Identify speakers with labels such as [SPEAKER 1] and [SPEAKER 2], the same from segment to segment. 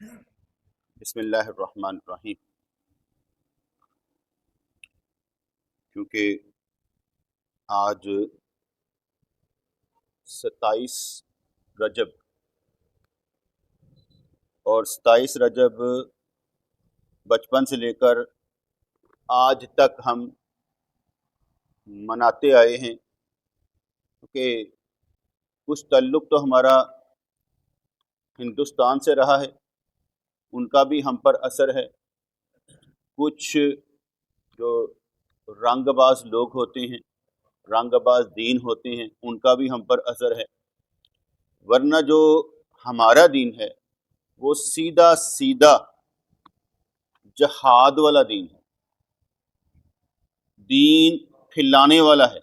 [SPEAKER 1] بسم اللہ الرحمن الرحیم۔ کیونکہ آج 27 رجب اور 27 رجب بچپن سے لے کر آج تک ہم مناتے آئے ہیں، کیونکہ کچھ تعلق تو ہمارا ہندوستان سے رہا ہے، ان کا بھی ہم پر اثر ہے۔ کچھ جو رنگ باز لوگ ہوتے ہیں، رنگ باز دین ہوتے ہیں، ان کا بھی ہم پر اثر ہے، ورنہ جو ہمارا دین ہے وہ سیدھا سیدھا جہاد والا دین ہے، دین پھیلانے والا ہے،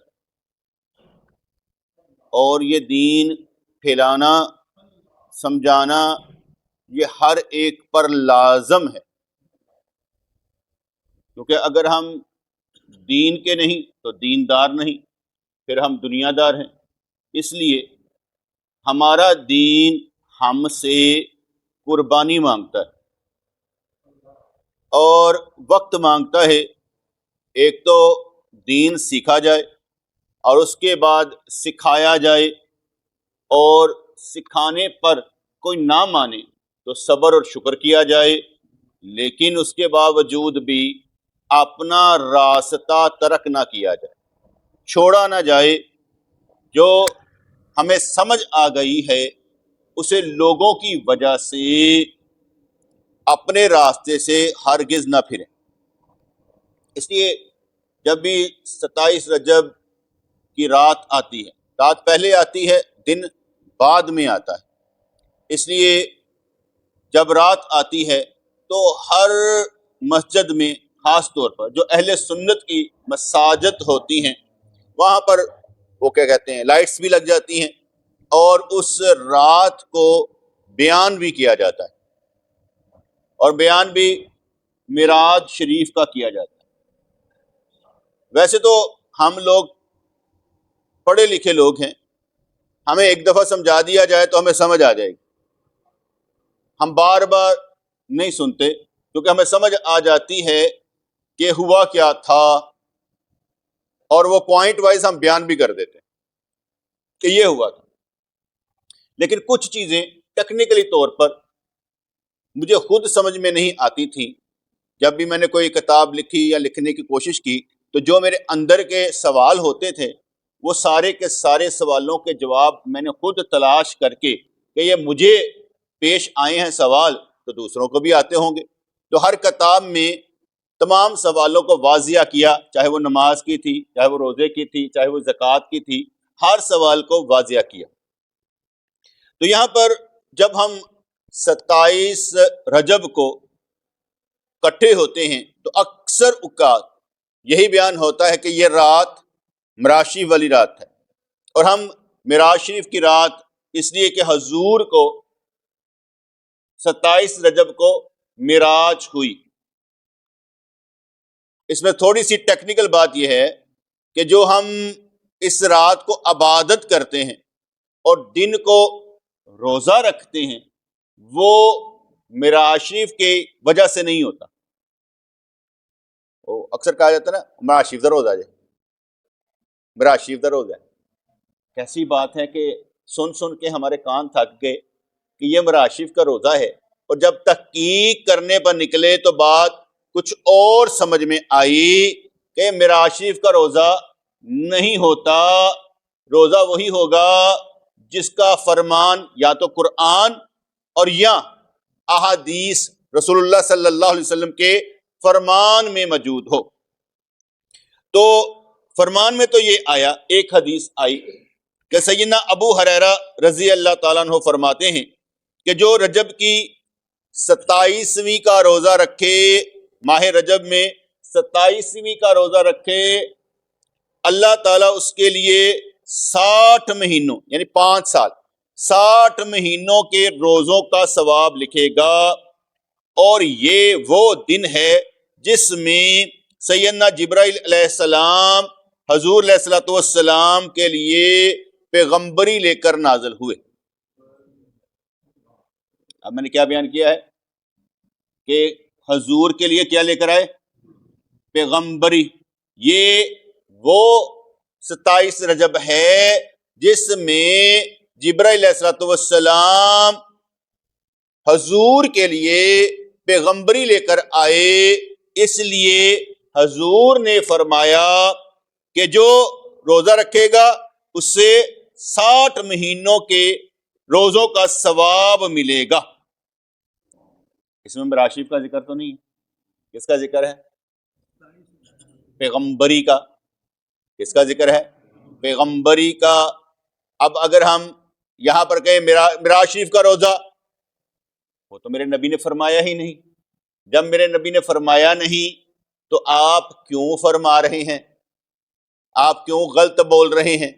[SPEAKER 1] اور یہ دین پھیلانا سمجھانا یہ ہر ایک پر لازم ہے، کیونکہ اگر ہم دین کے نہیں تو دیندار نہیں، پھر ہم دنیا دار ہیں۔ اس لیے ہمارا دین ہم سے قربانی مانگتا ہے اور وقت مانگتا ہے۔ ایک تو دین سیکھا جائے اور اس کے بعد سکھایا جائے، اور سکھانے پر کوئی نہ مانے تو صبر اور شکر کیا جائے، لیکن اس کے باوجود بھی اپنا راستہ ترک نہ کیا جائے، چھوڑا نہ جائے۔ جو ہمیں سمجھ آ گئی ہے اسے لوگوں کی وجہ سے اپنے راستے سے ہرگز نہ پھریں۔ اس لیے جب بھی 27 رجب کی رات آتی ہے، رات پہلے آتی ہے، دن بعد میں آتا ہے، اس لیے جب رات آتی ہے تو ہر مسجد میں، خاص طور پر جو اہل سنت کی مساجد ہوتی ہیں، وہاں پر وہ کیا کہتے ہیں، لائٹس بھی لگ جاتی ہیں، اور اس رات کو بیان بھی کیا جاتا ہے، اور بیان بھی معراج شریف کا کیا جاتا ہے۔ ویسے تو ہم لوگ پڑھے لکھے لوگ ہیں، ہمیں ایک دفعہ سمجھا دیا جائے تو ہمیں سمجھ آ جائے گی، ہم بار بار نہیں سنتے، کیونکہ ہمیں سمجھ آ جاتی ہے کہ ہوا کیا تھا، اور وہ پوائنٹ وائز ہم بیان بھی کر دیتے ہیں کہ یہ ہوا تھا۔ لیکن کچھ چیزیں ٹیکنیکلی طور پر مجھے خود سمجھ میں نہیں آتی تھیں، جب بھی میں نے کوئی کتاب لکھی یا لکھنے کی کوشش کی تو جو میرے اندر کے سوال ہوتے تھے وہ سارے کے سارے سوالوں کے جواب میں نے خود تلاش کر کے کہ یہ مجھے پیش آئے ہیں سوال تو دوسروں کو بھی آتے ہوں گے، تو ہر کتاب میں تمام سوالوں کو واضح کیا، چاہے وہ نماز کی تھی، چاہے وہ روزے کی تھی، چاہے وہ زکوٰۃ کی تھی، ہر سوال کو واضح کیا۔ تو یہاں پر جب ہم 27 رجب کو اکٹھے ہوتے ہیں تو اکثر اوقات یہی بیان ہوتا ہے کہ یہ رات معراج شریف والی رات ہے، اور ہم معراج شریف کی رات اس لیے کہ حضور کو 27 رجب کو معراج ہوئی۔ اس میں تھوڑی سی ٹیکنیکل بات یہ ہے کہ جو ہم اس رات کو عبادت کرتے ہیں اور دن کو روزہ رکھتے ہیں وہ معراج شریف کی وجہ سے نہیں ہوتا۔ وہ اکثر کہا جاتا ہے نا، معراج شریف دا روزہ ہے، معراج شریف دا روزہ ہے۔ کیسی بات ہے کہ سن سن کے ہمارے کان تھک گئے کہ یہ معراج شریف کا روزہ ہے، اور جب تحقیق کرنے پر نکلے تو بات کچھ اور سمجھ میں آئی کہ معراج شریف کا روزہ نہیں ہوتا۔ روزہ وہی ہوگا جس کا فرمان یا تو قرآن اور یا احادیث رسول اللہ صلی اللہ علیہ وسلم کے فرمان میں موجود ہو۔ تو فرمان میں تو یہ آیا، ایک حدیث آئی کہ سیدنا ابو ہریرہ رضی اللہ تعالیٰ عنہ فرماتے ہیں کہ جو رجب کی 27ویں کا روزہ رکھے، ماہ رجب میں 27ویں کا روزہ رکھے، اللہ تعالیٰ اس کے لیے 60 مہینوں یعنی 5 سال 60 مہینوں کے روزوں کا ثواب لکھے گا۔ اور یہ وہ دن ہے جس میں سیدنا جبرائیل علیہ السلام حضور علیہ الصلوۃ والسلام کے لیے پیغمبری لے کر نازل ہوئے۔ اب میں نے کیا بیان کیا ہے کہ حضور کے لیے کیا لے کر آئے؟ پیغمبری. یہ وہ 27 رجب ہے جس میں جبرائیل علیہ الصلوۃ والسلام حضور کے لیے پیغمبری لے کر آئے. اس لیے حضور نے فرمایا کہ جو روزہ رکھے گا اس سے 60 مہینوں کے روزوں کا ثواب ملے گا. اس میں مراشیف کا ذکر تو نہیں ہے. کس کا ذکر ہے؟ پیغمبری کا. کس کا ذکر ہے؟ پیغمبری کا. اب اگر ہم یہاں پر کہیں معراج شریف کا روزہ، وہ تو میرے نبی نے فرمایا ہی نہیں. جب میرے نبی نے فرمایا نہیں تو آپ کیوں فرما رہے ہیں؟ آپ کیوں غلط بول رہے ہیں؟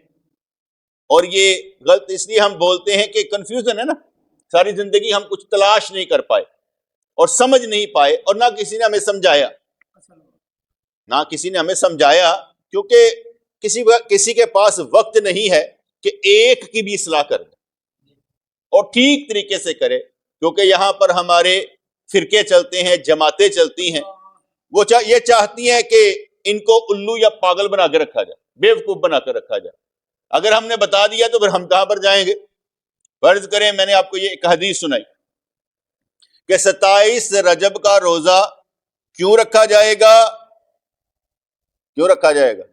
[SPEAKER 1] اور یہ غلط اس لیے ہم بولتے ہیں کہ کنفیوژن ہے نا. ساری زندگی ہم کچھ تلاش نہیں کر پائے اور سمجھ نہیں پائے، اور نہ کسی نے ہمیں سمجھایا، کیونکہ کسی کے پاس وقت نہیں ہے کہ ایک کی بھی اصلاح کر دے اور ٹھیک طریقے سے کرے. کیونکہ یہاں پر ہمارے فرقے چلتے ہیں، جماعتیں چلتی ہیں، وہ یہ چاہتی ہیں کہ ان کو الو یا پاگل بنا کے رکھا جائے، بیوقوف بنا کر رکھا جائے. اگر ہم نے بتا دیا تو پھر ہم کہاں پر جائیں گے؟ فرض کریں میں نے آپ کو یہ ایک حدیث سنائی کہ 27 رجب کا روزہ کیوں رکھا جائے گا؟ کیوں رکھا جائے گا؟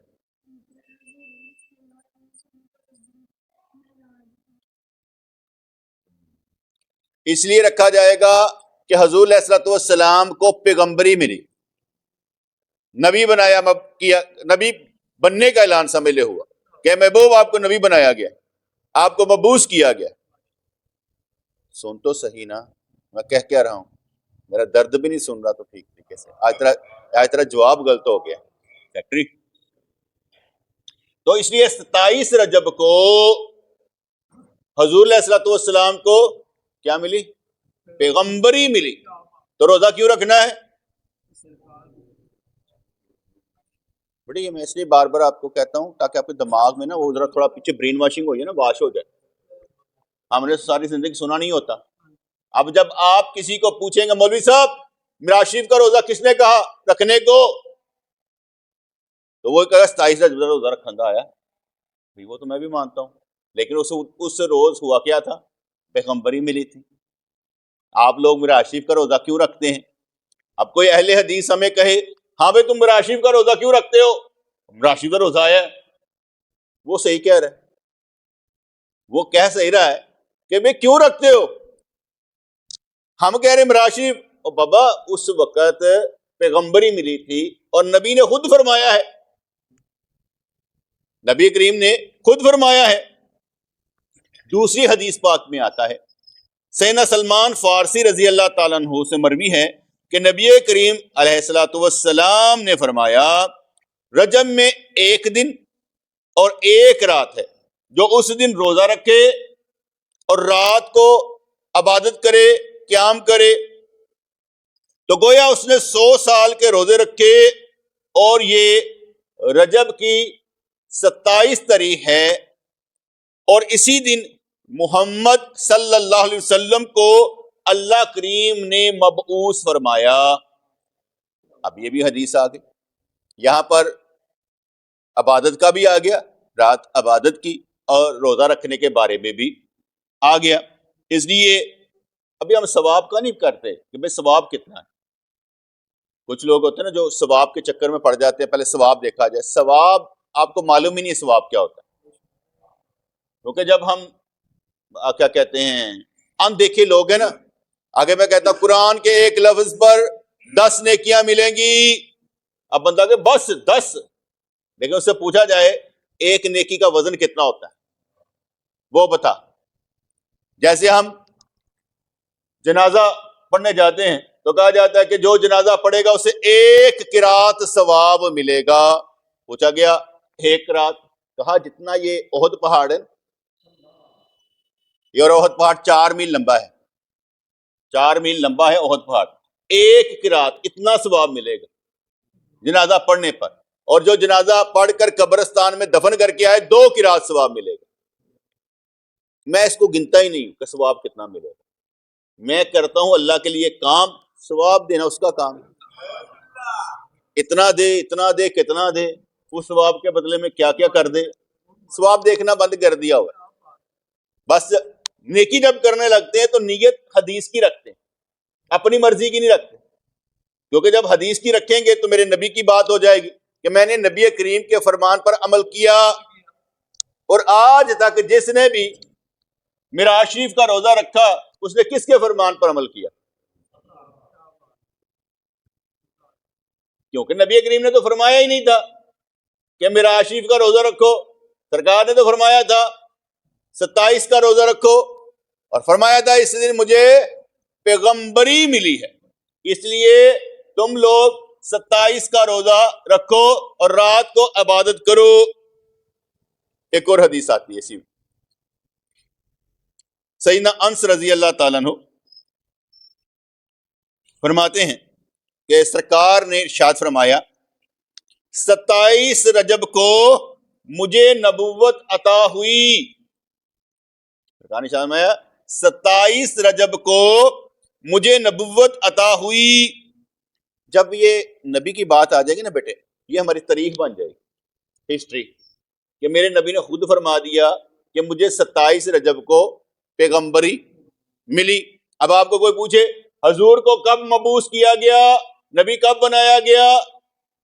[SPEAKER 1] اس لیے رکھا جائے گا کہ حضور علیہ الصلوۃ والسلام کو پیغمبری ملی، نبی بنایا کیا، نبی بننے کا اعلان سمجھ ہوا کہ محبوب آپ کو نبی بنایا گیا، آپ کو مبعوث کیا گیا. سن تو صحیح نا، میں کہہ رہا ہوں، میرا درد بھی نہیں سن رہا تو ٹھیک طریقے سے. آج تیرا جواب غلط ہو گیا فیکٹری. تو اس لیے 27 رجب کو حضور علیہ الصلوۃ والسلام کو کیا ملی؟ پیغمبری ملی. تو روزہ کیوں رکھنا ہے؟ بڑی میں اس لیے بار بار آپ کو کہتا ہوں تاکہ آپ کے دماغ میں نا وہ ذرا تھوڑا پیچھے برین واشنگ ہو جائے نا، واش ہو جائے. ہم نے ساری زندگی سنا نہیں ہوتا. اب جب آپ کسی کو پوچھیں گے مولوی صاحب معراج شریف کا روزہ کس نے کہا رکھنے کو، تو وہ کہا 27 رجب روزہ رکھنا آیا. وہ تو میں بھی مانتا ہوں، لیکن اس روز ہوا کیا تھا؟ پیغمبری ملی تھی. آپ لوگ معراج شریف کا روزہ کیوں رکھتے ہیں؟ اب کوئی اہل حدیث ہمیں کہے ہاں بھائی تم معراج شریف کا روزہ کیوں رکھتے ہو؟ معراج شریف کا روزہ آیا ہے. وہ صحیح کہہ رہا ہے، وہ کہہ صحیح رہا ہے کہ بھائی کیوں رکھتے ہو. ہم کہہ رہے معراج شریف، اور بابا اس وقت پیغمبری ملی تھی اور نبی نے خود فرمایا ہے، نبی کریم نے خود فرمایا ہے. دوسری حدیث پاک میں آتا ہے، سیدنا سلمان فارسی رضی اللہ تعالیٰ عنہ سے مروی ہے کہ نبی کریم علیہ الصلوۃ والسلام نے فرمایا رجب میں ایک دن اور ایک رات ہے، جو اس دن روزہ رکھے اور رات کو عبادت کرے، قیام کرے، تو گویا اس نے 100 سال کے روزے رکھے. اور یہ رجب کی 27 تاریخ ہے، اور اسی دن محمد صلی اللہ علیہ وسلم کو اللہ کریم نے مبعوث فرمایا. اب یہ بھی حدیث آ گئی، یہاں پر عبادت کا بھی آ گیا، رات عبادت کی، اور روزہ رکھنے کے بارے میں بھی آ گیا. اس لیے ابھی ہم ثواب کا نہیں کرتے کہ بھئی ثواب کتنا ہے. کچھ لوگ ہوتے ہیں نا جو ثواب کے چکر میں پڑ جاتے ہیں، پہلے ثواب دیکھا جائے. ثواب آپ کو معلوم ہی نہیں ثواب کیا ہوتا ہے، کیونکہ جب ہم کیا کہتے ہیں ہم دیکھے لوگ ہیں نا، آگے میں کہتا ہوں قرآن کے ایک لفظ پر 10 نیکیاں ملیں گی. اب بندہ کہ بس 10، لیکن اس سے پوچھا جائے ایک نیکی کا وزن کتنا ہوتا ہے وہ بتا. جیسے ہم جنازہ پڑھنے جاتے ہیں تو کہا جاتا ہے کہ جو جنازہ پڑھے گا اسے 1 قرات ثواب ملے گا. پوچھا گیا 1 قرات، کہا جتنا یہ احد پہاڑ ہے، یہ احد پہاڑ 4 میل لمبا ہے، 4 میل لمبا ہے احد پہاڑ. 1 قرات اتنا ثواب ملے گا جنازہ پڑھنے پر، اور جو جنازہ پڑھ کر قبرستان میں دفن کر کے آئے 2 قرات ثواب ملے گا. میں اس کو گنتا ہی نہیں ہوں کہ ثواب کتنا ملے گا. میں کرتا ہوں اللہ کے لیے کام ثواب دینا اس کا کام ہے. اتنا دے کتنا دے، اس ثواب کے بدلے میں کیا کیا کر دے، ثواب دیکھنا بند کر دیا ہوا ہے. بس نیکی جب کرنے لگتے ہیں تو نیت حدیث کی رکھتے ہیں، اپنی مرضی کی نہیں رکھتے. کیونکہ جب حدیث کی رکھیں گے تو میرے نبی کی بات ہو جائے گی کہ میں نے نبی کریم کے فرمان پر عمل کیا. اور آج تک جس نے بھی معراج شریف کا روزہ رکھا اس نے کس کے فرمان پر عمل کیا؟ کیونکہ نبی کریم نے تو فرمایا ہی نہیں تھا کہ معراج شریف کا روزہ رکھو. سرکار نے تو فرمایا تھا 27 کا روزہ رکھو، اور فرمایا تھا اس دن مجھے پیغمبری ملی ہے، اس لیے تم لوگ 27 کا روزہ رکھو اور رات کو عبادت کرو. ایک اور حدیث آتی ہے اسی میں، سیدنا انس رضی اللہ تعالیٰ عنہ فرماتے ہیں کہ سرکار نے ارشاد فرمایا 27 رجب کو مجھے نبوت عطا ہوئی. سرکار نے ارشاد فرمایا 27 رجب کو مجھے نبوت عطا ہوئی. جب یہ نبی کی بات آ جائے گی نا بیٹے، یہ ہماری تاریخ بن جائے گی، ہسٹری، کہ میرے نبی نے خود فرما دیا کہ مجھے 27 رجب کو پیغمبری ملی. اب آپ کو کوئی پوچھے حضور کو کب مبعوث کیا گیا، نبی کب بنایا گیا،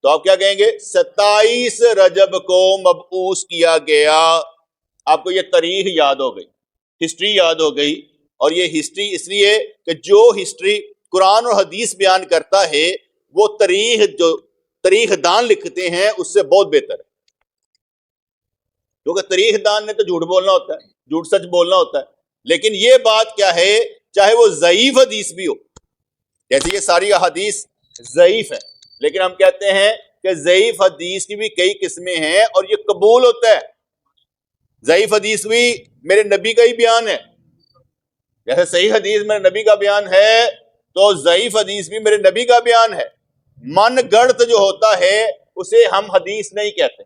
[SPEAKER 1] تو آپ کیا کہیں گے؟ 27 رجب کو مبعوث کیا گیا. آپ کو یہ تاریخ یاد ہو گئی، ہسٹری یاد ہو گئی. اور یہ ہسٹری اس لیے کہ جو ہسٹری قرآن اور حدیث بیان کرتا ہے وہ جو تاریخ دان لکھتے ہیں اس سے بہت بہتر ہے. کیونکہ تاریخ دان نے تو جھوٹ بولنا ہوتا ہے، جھوٹ سچ بولنا ہوتا ہے. لیکن یہ بات کیا ہے، چاہے وہ ضعیف حدیث بھی ہو، جیسے یہ ساری احادیث ضعیف ہے، لیکن ہم کہتے ہیں کہ ضعیف حدیث کی بھی کئی قسمیں ہیں اور یہ قبول ہوتا ہے. ضعیف حدیث بھی میرے نبی کا ہی بیان ہے، جیسے صحیح حدیث میرے نبی کا بیان ہے تو ضعیف حدیث بھی میرے نبی کا بیان ہے. من گڑت جو ہوتا ہے اسے ہم حدیث نہیں کہتے،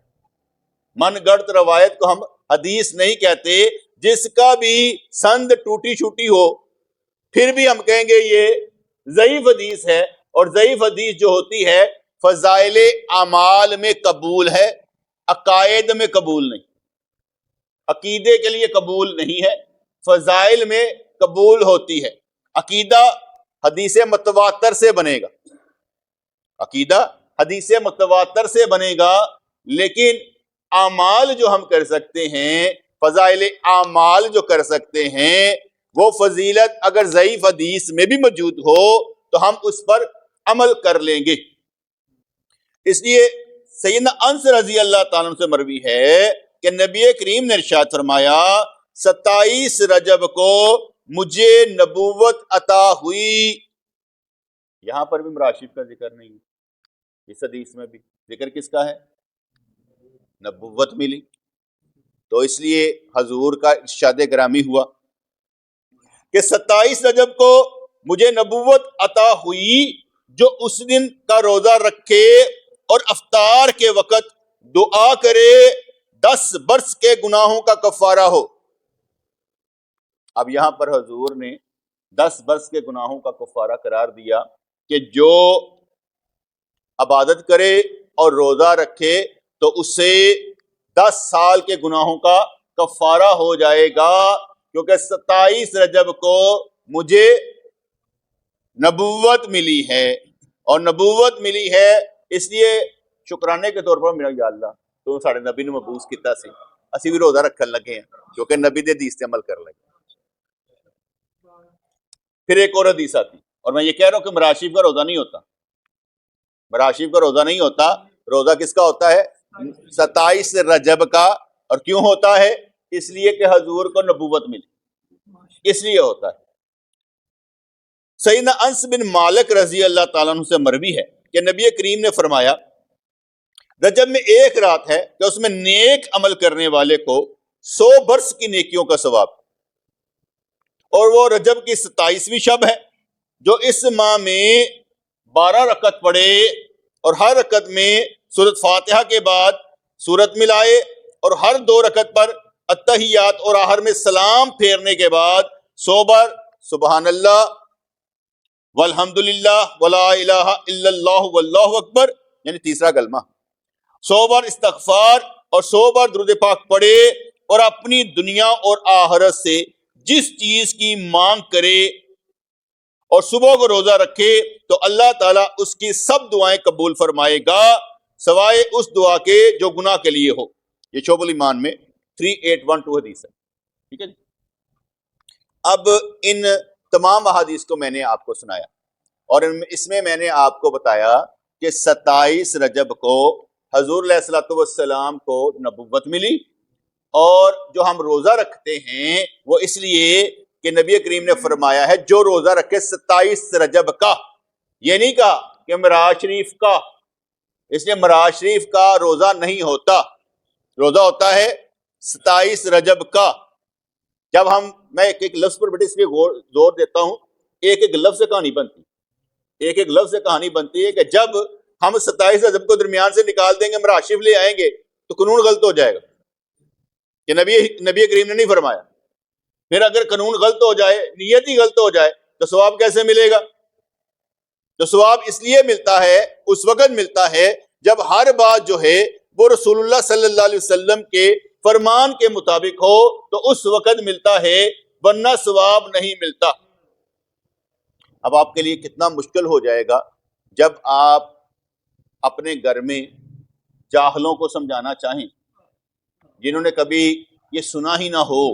[SPEAKER 1] من گڑت روایت کو ہم حدیث نہیں کہتے. جس کا بھی سند ٹوٹی چھوٹی ہو پھر بھی ہم کہیں گے یہ ضعیف حدیث ہے. اور ضعیف حدیث جو ہوتی ہے فضائل اعمال میں قبول ہے، عقائد میں قبول نہیں. عقیدے کے لیے قبول نہیں ہے، فضائل میں قبول ہوتی ہے. عقیدہ حدیث متواتر سے بنے گا، عقیدہ حدیث متواتر سے بنے گا، لیکن اعمال جو ہم کر سکتے ہیں، فضائل اعمال جو کر سکتے ہیں، وہ فضیلت اگر ضعیف حدیث میں بھی موجود ہو تو ہم اس پر عمل کر لیں گے. اس لیے سیدنا انس رضی اللہ تعالیٰ عنہ سے مروی ہے کہ نبی کریم نے ارشاد فرمایا 27 رجب کو مجھے نبوت عطا ہوئی. یہاں پر بھی معراج شریف کا ذکر نہیں ہے، اس حدیث میں بھی ذکر کس کا ہے؟ نبوت ملی. تو اس لیے حضور کا ارشاد گرامی ہوا کہ 27 رجب کو مجھے نبوت عطا ہوئی، جو اس دن کا روزہ رکھے اور افطار کے وقت دعا کرے 10 برس کے گناہوں کا کفارہ ہو. اب یہاں پر حضور نے 10 برس کے گناہوں کا کفارہ قرار دیا کہ جو عبادت کرے اور روزہ رکھے تو اسے 10 سال کے گناہوں کا کفارہ ہو جائے گا. کیونکہ 27 رجب کو مجھے نبوت ملی ہے، اور نبوت ملی ہے اس لیے شکرانے کے طور پر میرا یا اللہ تو ساڑھے نبی نے مبعوث کیتا سی، اسی بھی روزہ رکھن لگے ہیں کیونکہ نبی دے حدیث تے عمل کر لگے. پھر ایک اور حدیث آتی، اور میں یہ کہہ رہا ہوں کہ معراج شریف کا روزہ نہیں ہوتا، معراج شریف کا روزہ نہیں ہوتا. روزہ کس کا ہوتا ہے؟ 27 رجب کا. اور کیوں ہوتا ہے؟ اس لیے کہ حضور کو نبوت ملی، اس لیے ہوتا ہے. سیدنا انس بن مالک رضی اللہ تعالیٰ عنہ سے مروی ہے کہ نبی کریم نے فرمایا رجب میں ایک رات ہے کہ اس میں نیک عمل کرنے والے کو 100 برس کی نیکیوں کا ثواب، اور وہ رجب کی 27ویں شب ہے. جو اس ماہ میں 12 رکعت پڑھے اور ہر رکعت میں سورۃ فاتحہ کے بعد سورت ملائے اور ہر 2 رکعت پر اتحیات اور آخر میں سلام پھیرنے کے بعد 100 بار سبحان اللہ والحمدللہ ولا الہ الا اللہ واللہ اکبر یعنی تیسرا کلمہ، 100 بار استغفار اور 100 بار درود پاک پڑھے، اور اپنی دنیا اور آخرت سے جس چیز کی مانگ کرے اور صبح کو روزہ رکھے تو اللہ تعالیٰ اس کی سب دعائیں قبول فرمائے گا سوائے اس دعا کے جو گناہ کے لیے ہو۔ یہ شعب الایمان میں 3812 حدیث ہے، ٹھیک ہے جی۔ اب ان تمام احادیث کو میں نے آپ کو سنایا، اور اس میں میں نے آپ کو بتایا کہ 27 رجب کو حضور علیہ الصلوۃ والسلام کو نبوت ملی، اور جو ہم روزہ رکھتے ہیں وہ اس لیے کہ نبی کریم نے فرمایا ہے جو روزہ رکھے 27 رجب کا، یہ نہیں کہا کہ معراج شریف کا، اس لیے معراج شریف کا روزہ نہیں ہوتا، روزہ ہوتا ہے 27 رجب کا۔ جب میں ایک لفظ پر بیٹے اس لیے زور دیتا ہوں، ایک لفظ سے کہانی بنتی، ایک لفظ سے کہانی بنتی ہے کہ جب ہم 27 رجب کو درمیان سے نکال دیں گے، معراج شریف لے آئیں گے تو قانون غلط ہو جائے گا، کہ نبی کریم نے نہیں فرمایا۔ پھر اگر قانون غلط ہو جائے، نیت ہی غلط ہو جائے تو ثواب کیسے ملے گا؟ تو ثواب اس لیے ملتا ہے، اس وقت ملتا ہے جب ہر بات جو ہے وہ رسول اللہ صلی اللہ علیہ وسلم کے فرمان کے مطابق ہو تو اس وقت ملتا ہے، ورنہ ثواب نہیں ملتا۔ اب آپ کے لیے کتنا مشکل ہو جائے گا جب آپ اپنے گھر میں جاہلوں کو سمجھانا چاہیں، جنہوں نے کبھی یہ سنا ہی نہ ہو،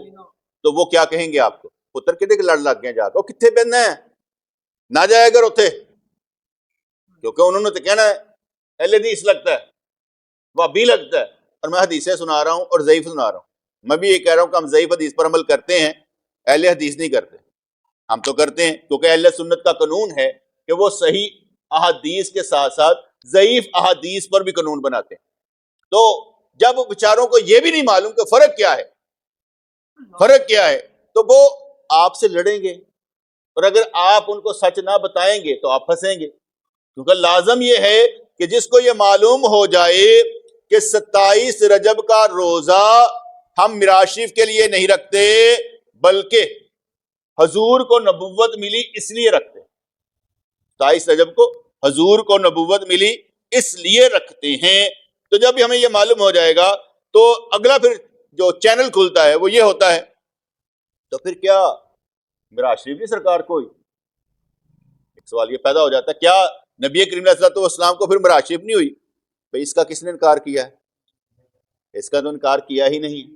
[SPEAKER 1] تو وہ کیا کہیں گے آپ کو؟ پتر کتنے لڑ لگ گئے جا کے، کتنے بہنا ہے نہ جائے گا اتنے، کیونکہ انہوں نے تو کہنا ہے اہل حدیث لگتا ہے، وہابی لگتا ہے، اور میں حدیثیں سنا رہا ہوں اور ضعیف سنا رہا ہوں۔ میں بھی یہ کہہ رہا ہوں کہ ہم ضعیف حدیث پر عمل کرتے ہیں، اہل حدیث نہیں کرتے۔ ہم تو کرتے ہیں کیونکہ اہل سنت کا قانون ہے کہ وہ صحیح احادیث کے ساتھ ساتھ ضعیف احادیث پر بھی قانون بناتے ہیں۔ تو جب بیچاروں کو یہ بھی نہیں معلوم کہ فرق کیا ہے، فرق کیا ہے، تو وہ آپ سے لڑیں گے، اور اگر آپ ان کو سچ نہ بتائیں گے تو آپ پھنسیں گے، کیونکہ لازم یہ ہے کہ جس کو یہ معلوم ہو جائے کہ 27 رجب کا روزہ ہم معراج شریف کے لیے نہیں رکھتے بلکہ حضور کو نبوت ملی اس لیے رکھتے، 27 رجب کو حضور کو نبوت ملی اس لیے رکھتے ہیں، تو جب ہمیں یہ معلوم ہو جائے گا تو اگلا پھر جو چینل کھلتا ہے وہ یہ ہوتا ہے، تو پھر کیا معراج شریف کی سرکار کو ہوئی؟ ایک سوال یہ پیدا ہو جاتا ہے، کیا نبی کریم علیہ الصلوۃ والسلام کو پھر معراج شریف نہیں ہوئی؟ بھئی اس کا کس نے انکار کیا ہے؟ اس کا تو انکار کیا ہی نہیں،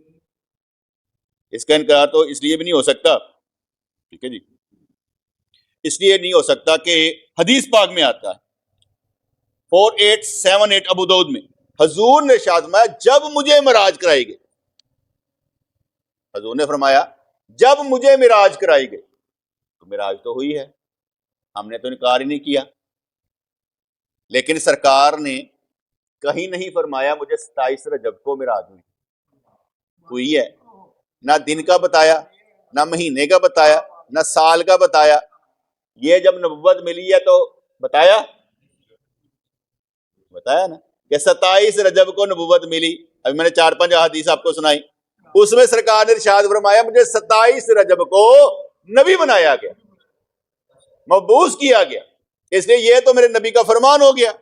[SPEAKER 1] اس کا انکار تو اس لیے بھی نہیں ہو سکتا، ٹھیک ہے جی، اس لیے نہیں ہو سکتا کہ حدیث پاک میں آتا ہے 4878 ابو داؤد میں حضور نے ارشاد فرمایا جب مجھے معراج کرائی گئی، حضور نے فرمایا جب مجھے معراج کرائی گئی، تو معراج تو ہوئی ہے، ہم نے تو انکار ہی نہیں کیا، لیکن سرکار نے کہیں نہیں فرمایا مجھے 27 رجب کو معراج ہوئی ہے، نہ دن کا بتایا، نہ مہینے کا بتایا، نہ سال کا بتایا۔ یہ جب نبوت ملی ہے تو بتایا نا کہ 27 رجب کو نبوت ملی۔ ابھی میں نے 4-5 احادیث آپ کو سنائی، اس میں سرکار نے ارشاد فرمایا مجھے 27 رجب کو نبی بنایا گیا، مبعوث کیا گیا، اس لیے یہ تو میرے نبی کا فرمان ہو گیا۔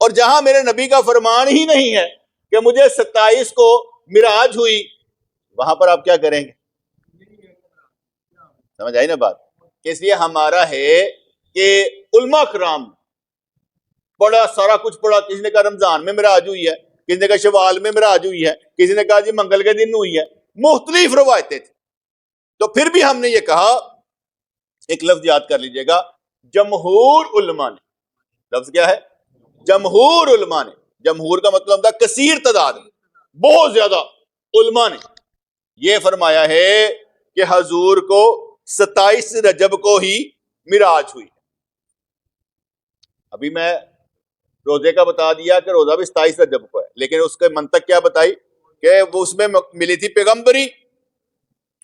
[SPEAKER 1] اور جہاں میرے نبی کا فرمان ہی نہیں ہے کہ مجھے 27 کو معراج ہوئی، وہاں پر آپ کیا کریں گے؟ سمجھ آئی نا بات؟ اس لیے ہمارا ہے کہ علماء کرام بڑا سارا کچھ پڑھا، کسی نے کہا رمضان میں معراج ہوئی ہے، کسی نے کہا شوال میں معراج ہوئی ہے، کسی نے کہا جی منگل کے دن ہوئی ہے، مختلف روایتیں تھیں۔ تو پھر بھی ہم نے یہ کہا، ایک لفظ یاد کر لیجئے گا، جمہور علماء نے، لفظ کیا ہے؟ جمہور علماء نے، جمہور کا مطلب ہوتا ہے کثیر تعداد میں، بہت زیادہ علماء نے یہ فرمایا ہے کہ حضور کو 27 رجب کو ہی معراج ہوئی۔ ابھی میں روزے کا بتا دیا کہ روزہ بھی 27 رجب کو ہے، لیکن اس کے منطق کیا بتائی کہ وہ اس میں ملی تھی پیغمبری،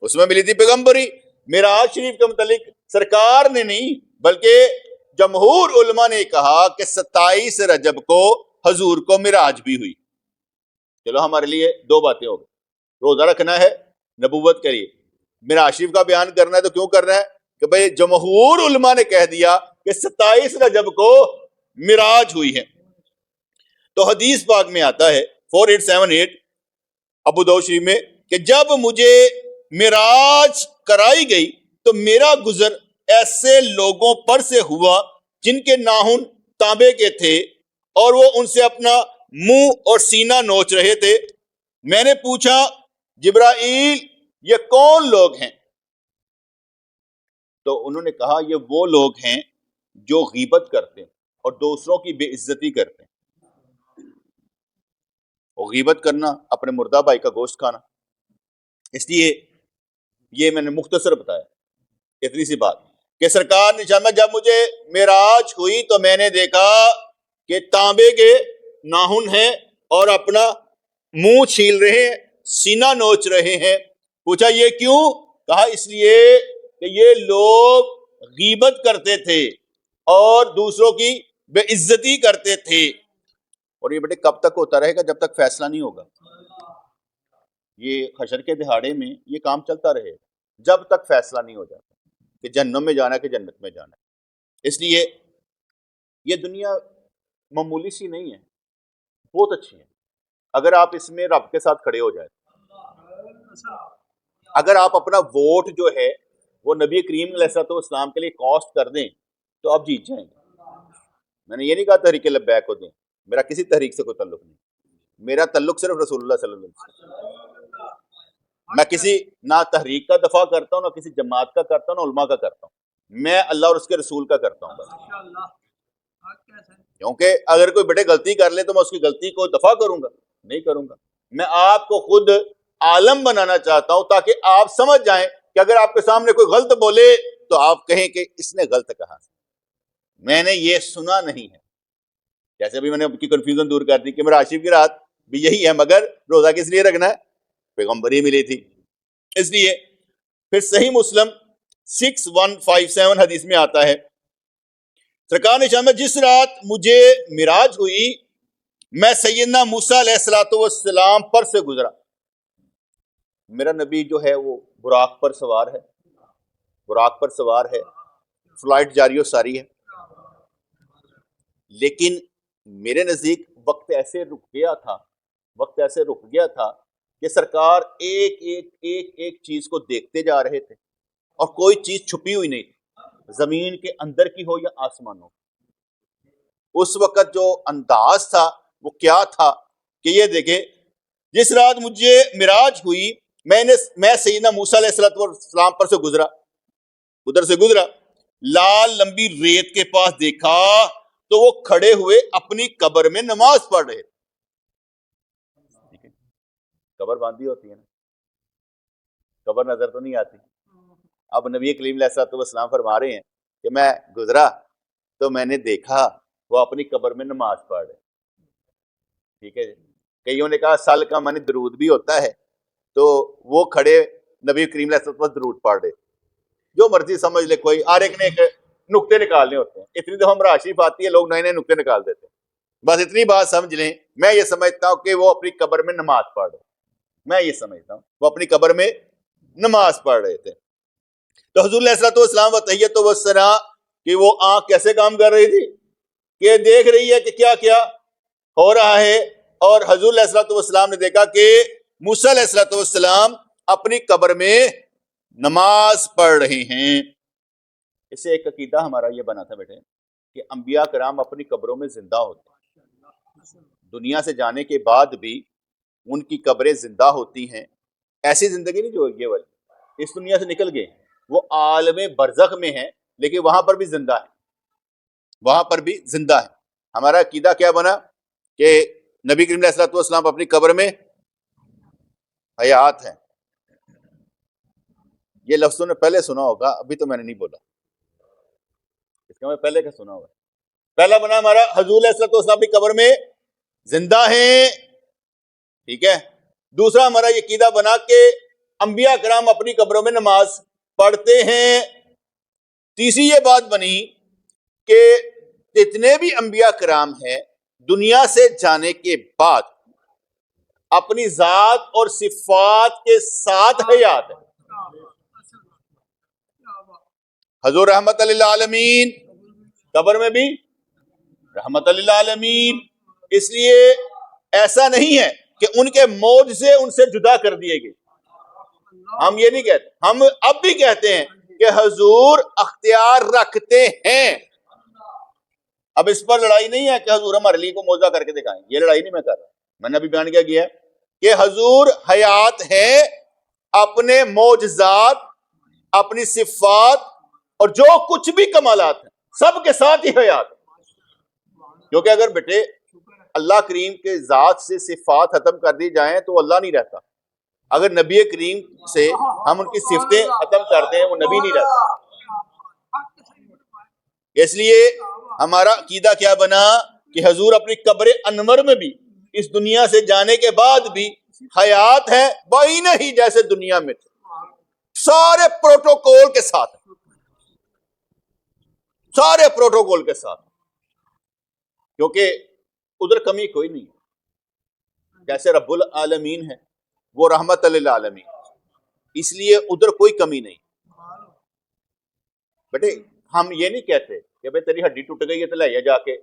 [SPEAKER 1] اس میں ملی تھی پیغمبری۔ معراج شریف کے متعلق سرکار نے نہیں بلکہ جمہور علماء نے کہا کہ 27 رجب کو حضور کو معراج بھی ہوئی۔ چلو ہمارے لیے 2 باتیں ہو گئی، روزہ رکھنا ہے نبوت کے لیے، معراج شریف کا بیان کرنا ہے تو کیوں کرنا ہے؟ کہ بھئی جمہور علماء نے کہہ دیا کہ 27 رجب کو معراج ہوئی ہے. تو حدیث پاک میں آتا ہے 4878 ابو داؤد شریف میں کہ جب مجھے معراج کرائی گئی تو میرا گزر ایسے لوگوں پر سے ہوا جن کے ناخن تانبے کے تھے اور وہ ان سے اپنا منہ اور سینہ نوچ رہے تھے. میں نے پوچھا جبرائیل یہ کون لوگ ہیں؟ تو انہوں نے کہا یہ وہ لوگ ہیں جو غیبت کرتے ہیں اور دوسروں کی بے عزتی کرتے ہیں. اور غیبت کرنا اپنے مردہ بھائی کا گوشت کھانا. اس لیے یہ میں نے مختصر بتایا اتنی سی بات کہ سرکار نے فرمایا جب مجھے معراج ہوئی تو میں نے دیکھا کہ تانبے کے ناخن ہیں اور اپنا منہ چھیل رہے ہیں, سینہ نوچ رہے ہیں. پوچھا یہ کیوں؟ کہا اس لیے کہ یہ لوگ غیبت کرتے تھے اور دوسروں کی بے عزتی کرتے تھے. اور یہ بیٹے کب تک ہوتا رہے گا؟ جب تک فیصلہ نہیں ہوگا. یہ حشر کے دہاڑے میں یہ کام چلتا رہے گا جب تک فیصلہ نہیں ہو جاتا کہ جہنم میں جانا ہے کہ جنت میں جانا ہے. اس لیے یہ دنیا معمولی سی نہیں ہے, بہت اچھی ہے اگر آپ اس میں رب کے ساتھ کھڑے ہو جائیں. اگر آپ اپنا ووٹ جو ہے وہ نبی کریم علیہ السلام کے لیے کاسٹ کر دیں تو آپ جیت جائیں گے. میں نے یہ نہیں کہا تحریک لبیک کو دیں, میرا کسی تحریک سے کوئی تعلق نہیں, میرا تعلق صرف رسول اللہ صلی اللہ علیہ وسلم. میں کسی نہ تحریک کا دفاع کرتا ہوں نہ کسی جماعت کا کرتا ہوں نہ علماء کا کرتا ہوں, میں اللہ اور اس کے رسول کا کرتا ہوں بس. کیونکہ اگر کوئی بیٹے غلطی کر لے تو میں اس کی غلطی کو دفاع کروں گا؟ نہیں کروں گا. میں آپ کو خود عالم بنانا چاہتا ہوں تاکہ آپ سمجھ جائیں کہ اگر آپ کے سامنے کوئی غلط بولے تو آپ کہیں کہ اس نے غلط کہا, میں نے یہ سنا نہیں ہے. جیسے بھی میں نے آپ کی کنفیوژن دور کر دی کہ میرا عاشق کی رات بھی یہی ہے مگر روزہ کس لیے رکھنا ہے؟ پیغمبری ملی تھی اس لیے. پھر صحیح مسلم 6157 حدیث میں آتا ہے سرکار نے فرمایا جس رات مجھے معراج ہوئی میں سیدنا موسیٰ علیہ السلام پر سے گزرا. میرا نبی جو ہے وہ براق پر سوار ہے, براق پر سوار ہے, فلائٹ جاری و ساری ہے. لیکن میرے نزدیک وقت ایسے رک گیا تھا کہ سرکار ایک ایک ایک ایک چیز کو دیکھتے جا رہے تھے اور کوئی چیز چھپی ہوئی نہیں تھی, زمین کے اندر کی ہو یا آسمان ہو. اس وقت جو انداز تھا وہ کیا تھا کہ یہ دیکھیں جس رات مجھے معراج ہوئی میں سیدنا موسیٰ علیہ السلام پر سے گزرا, ادھر سے گزرا, لال لمبی ریت کے پاس دیکھا تو وہ کھڑے ہوئے اپنی قبر میں نماز پڑھ رہے. قبر باندھی ہوتی ہے نا, قبر نظر تو نہیں آتی. اب نبی کریم علیہ السلام فرما رہے ہیں کہ میں گزرا تو میں نے دیکھا وہ اپنی قبر میں نماز پڑھ رہے. ٹھیک ہے جی. کئیوں نے کہا سال کا معنی درود بھی ہوتا ہے, تو وہ کھڑے نبی کریم علیہ السلام درود پڑھ رہے. جو مرضی سمجھ لے کوئی, ہر ایک نے ایک نقطے نکالنے ہوتے ہیں. اتنی دفعہ ہمارا شریف آتی ہے لوگ نئے نئے نقطے نکال دیتے ہیں. بس اتنی بات سمجھ لیں, میں یہ سمجھتا ہوں کہ وہ اپنی قبر میں نماز پڑھ رہے. میں یہ سمجھتا ہوں وہ اپنی قبر میں نماز پڑھ رہے تھے. تو حضور علیہ السلام و تحیت و ثنا کہ وہ آنکھ کیسے کام کر رہی تھی کہ دیکھ رہی ہے کہ کیا کیا ہو رہا ہے. اور حضور علیہ السلام نے دیکھا کہ موسیٰ علیہ السلام اپنی قبر میں نماز پڑھ رہے ہیں. اس سے ایک عقیدہ ہمارا یہ بنا تھا بیٹے کہ انبیاء کرام اپنی قبروں میں زندہ ہوتے ہیں, دنیا سے جانے کے بعد بھی ان کی قبریں زندہ ہوتی ہیں. ایسی زندگی نہیں جو یہ والی اس دنیا سے نکل گئے, وہ عالم برزخ میں ہیں لیکن وہاں پر بھی زندہ ہے, وہاں پر بھی زندہ ہے. ہمارا عقیدہ کیا بنا کہ نبی کریم علیہ السلام اپنی قبر میں حیات ہیں. یہ لفظوں نے پہلے سنا ہوگا, ابھی تو میں نے نہیں بولا, اس کا میں پہلے کا سنا ہوگا. پہلا بنا ہمارا حضور علیہ السلام اپنی قبر میں زندہ ہیں. ٹھیک ہے. دوسرا ہمارا یہ عقیدہ بنا کہ انبیاء کرام اپنی قبروں میں نماز پڑھتے ہیں. تیسری یہ بات بنی کہ جتنے بھی انبیاء کرام ہیں دنیا سے جانے کے بعد اپنی ذات اور صفات کے ساتھ حیات ہیں. حضور رحمت للعالمین، قبر میں بھی رحمت للعالمین. اس لیے ایسا نہیں ہے کہ ان کے موج سے ان سے جدا کر دیے گئے. ہم یہ نہیں کہتے، ہم اب بھی کہتے ہیں کہ حضور اختیار رکھتے ہیں. اب اس پر لڑائی نہیں ہے کہ حضور ہمارے لیے کو موجزہ کر کے دکھائیں، یہ لڑائی نہیں میں کر رہا. میں نے ابھی بیان کیا گیا کہ حضور حیات ہے، اپنے معجزات، اپنی صفات اور جو کچھ بھی کمالات ہیں سب کے ساتھ ہی حیات. کیونکہ اگر بیٹے اللہ کریم کے ذات سے صفات ختم کر دی جائیں تو اللہ نہیں رہتا. اگر نبی کریم سے ہم ان کی صفتیں ختم کر دیں وہ نبی نہیں رہتا. اس لیے ہمارا عقیدہ کیا بنا کہ حضور اپنی قبر انور میں بھی اس دنیا سے جانے کے بعد بھی حیات ہے، وہی نہیں جیسے دنیا میں تھے، سارے پروٹوکول کے ساتھ، سارے پروٹوکول کے ساتھ. کیونکہ ادھر کمی کوئی نہیں. جیسے رب العالمین ہے وہ رحمت للعالمین، اس لیے ادھر کوئی کمی نہیں. بیٹے ہم یہ نہیں کہتے کہ بھائی تیری ہڈی ٹوٹ گئی ہے تو لے جا کے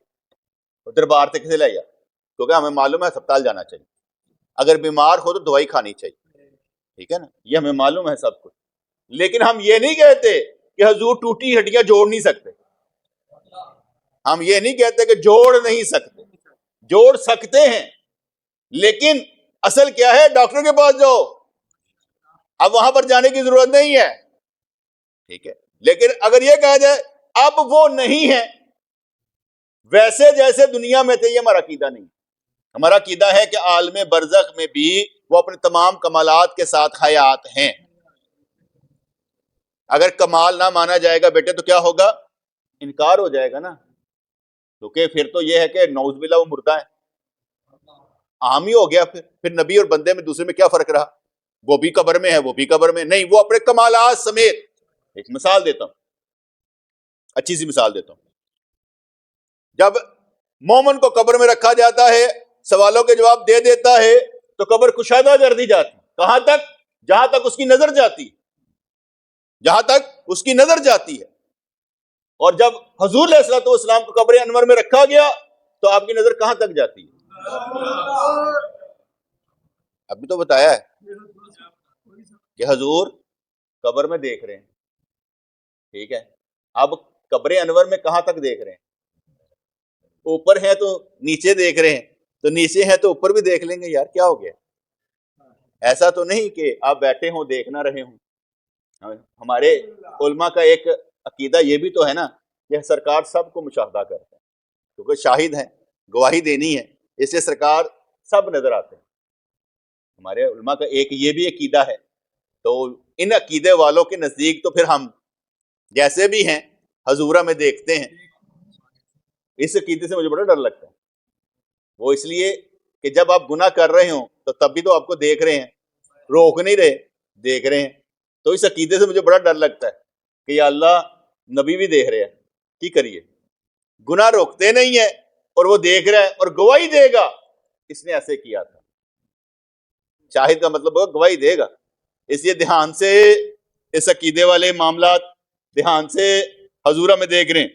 [SPEAKER 1] دربار سے کسے لے جا، کیونکہ ہمیں معلوم ہے ہسپتال جانا چاہیے، اگر بیمار ہو تو دوائی کھانی چاہیے، ٹھیک ہے نا، یہ ہمیں معلوم ہے سب کچھ. لیکن ہم یہ نہیں کہتے کہ حضور ٹوٹی ہڈیاں جوڑ نہیں سکتے. ہم یہ نہیں کہتے کہ جوڑ نہیں سکتے، جوڑ سکتے ہیں. لیکن اصل کیا ہے، ڈاکٹر کے پاس جاؤ، اب وہاں پر جانے کی ضرورت نہیں ہے، ٹھیک ہے. لیکن اگر یہ کہا جائے اب وہ نہیں ہے ویسے جیسے دنیا میں تھے، یہ ہمارا عقیدہ نہیں. ہمارا عقیدہ ہے کہ عالم برزخ میں بھی وہ اپنے تمام کمالات کے ساتھ حیات ہیں. اگر کمال نہ مانا جائے گا بیٹے تو کیا ہوگا، انکار ہو جائے گا نا. کیونکہ پھر تو یہ ہے کہ نعوذ باللہ وہ مردہ ہے، عام ہی ہو گیا. پھر نبی اور بندے میں دوسرے میں کیا فرق رہا، وہ بھی قبر میں ہے وہ بھی قبر میں نہیں، وہ اپنے کمالات سمیت. ایک مثال دیتا ہوں، اچھی سی مثال دیتا ہوں. جب مومن کو قبر میں رکھا جاتا ہے، سوالوں کے جواب دے دیتا ہے تو قبر کشادہ کر دی جاتی. کہاں تک؟ جہاں تک اس کی نظر جاتی، جہاں تک اس کی نظر جاتی ہے. اور جب حضور علیہ الصلوۃ والسلام کو قبر انور میں رکھا گیا تو آپ کی نظر کہاں تک جاتی ہے؟ ابھی تو بتایا ہے کہ حضور قبر میں دیکھ رہے ہیں، ٹھیک ہے. اب قبر انور میں کہاں تک دیکھ رہے ہیں؟ اوپر ہیں تو نیچے دیکھ رہے ہیں، تو نیچے ہیں تو اوپر بھی دیکھ لیں گے. یار کیا ہو گیا؟ ایسا تو نہیں کہ آپ بیٹھے ہوں دیکھ نہ رہے ہوں. ہمارے علماء کا ایک عقیدہ یہ بھی تو ہے نا کہ سرکار سب کو مشاہدہ کرتے ہیں، کیونکہ شاہد ہیں، گواہی دینی ہے، اس لیے سرکار سب نظر آتے ہیں. ہمارے علماء کا ایک یہ بھی عقیدہ ہے. تو ان عقیدے والوں کے نزدیک تو پھر ہم جیسے بھی ہیں حضور ہمیں دیکھتے ہیں. اس عقیدے سے مجھے بڑا ڈر لگتا ہے. وہ اس لیے کہ جب آپ گناہ کر رہے ہوں تو تب بھی تو آپ کو دیکھ رہے ہیں، روک نہیں رہے، دیکھ رہے ہیں. تو اس عقیدے سے مجھے بڑا ڈر لگتا ہے کہ یا اللہ نبی بھی دیکھ رہے ہیں، کی کریے؟ گناہ روکتے نہیں ہیں اور وہ دیکھ رہا ہے اور گواہی دے گا اس نے ایسے کیا تھا. شاہد کا مطلب ہوگا گواہی دے گا. اس لیے دھیان سے اس عقیدے والے معاملات دھیان سے حضور میں دیکھ رہے ہیں.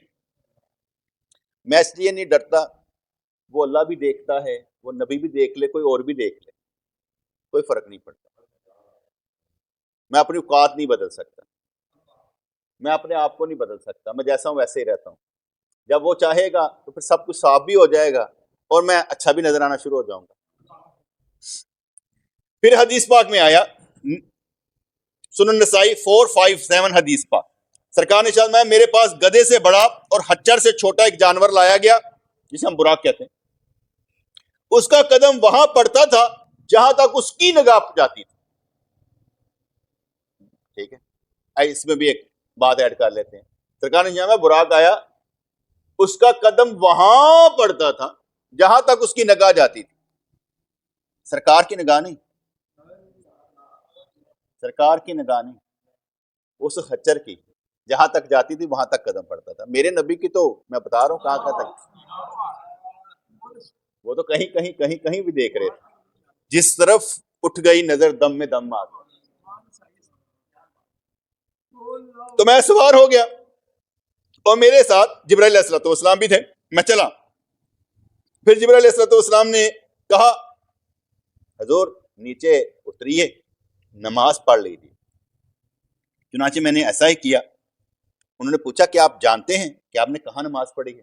[SPEAKER 1] میں اس لیے نہیں ڈرتا، وہ اللہ بھی دیکھتا ہے، وہ نبی بھی دیکھ لے، کوئی اور بھی دیکھ لے، کوئی فرق نہیں پڑتا. میں اپنی اوقات نہیں بدل سکتا، میں اپنے آپ کو نہیں بدل سکتا، میں جیسا ہوں ویسے ہی رہتا ہوں. جب وہ چاہے گا تو پھر سب کچھ صاف بھی ہو جائے گا اور میں اچھا بھی نظر آنا شروع ہو جاؤں گا. پھر حدیث پاک میں آیا، سنن نسائی 457 حدیث پاک، سرکار نے ارشاد فرمایا میرے پاس گدھے سے بڑا اور خچر سے چھوٹا ایک جانور لایا گیا جسے ہم براق کہتے ہیں. اس کا قدم وہاں پڑتا تھا جہاں تک اس کی نگاہ جاتی تھی. ٹھیک ہے، اس میں بھی ایک بات ایڈ کر لیتے ہیں. سرکار نے فرمایا براق آیا، اس کا قدم وہاں پڑتا تھا جہاں تک اس کی نگاہ جاتی تھی. سرکار کی نگاہ نہیں، سرکار کی نگاہ نہیں، اس خچر کی جہاں تک جاتی تھی وہاں تک قدم پڑتا تھا. میرے نبی کی تو میں بتا رہا ہوں کہاں کہاں تک، وہ تو کہیں کہیں کہیں کہیں بھی دیکھ رہے تھے. جس طرف اٹھ گئی نظر دم میں دم آ گیا. تو میں سوار ہو گیا اور میرے ساتھ جبرائیل علیہ الصلوۃ والسلام بھی تھے. میں چلا. پھر جبرائیل علیہ الصلوۃ والسلام نے کہا حضور نیچے اتریے, نماز پڑھ لیجیے. چنانچہ میں نے ایسا ہی کیا. انہوں نے پوچھا کہ آپ جانتے ہیں کہ آپ نے کہاں نماز پڑھی ہے؟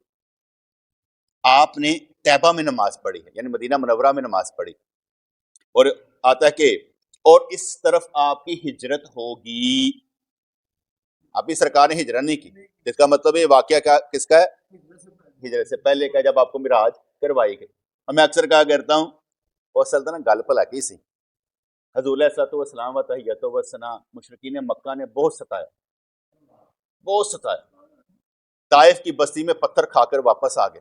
[SPEAKER 1] آپ نے طیبہ میں نماز پڑھی ہے, یعنی مدینہ منورہ میں نماز پڑھی. اور آتا ہے کہ اور اس طرف آپ کی ہجرت ہوگی. ابھی سرکار نے ہجرت نہیں کی, جس کا مطلب یہ واقعہ کس کا ہے؟ ہجرت سے پہلے کا, جب آپ کو معراج کروائی گئی. اور میں اکثر کہا کرتا ہوں وہ سلطنہ گل بھلا کی سی. حضور علیہ الصلوۃ والسلام و تحیۃ و ثنا مشرکین مکہ نے بہت ستایا, بہت ستایا. طائف کی بستی میں پتھر کھا کر واپس آ گئے.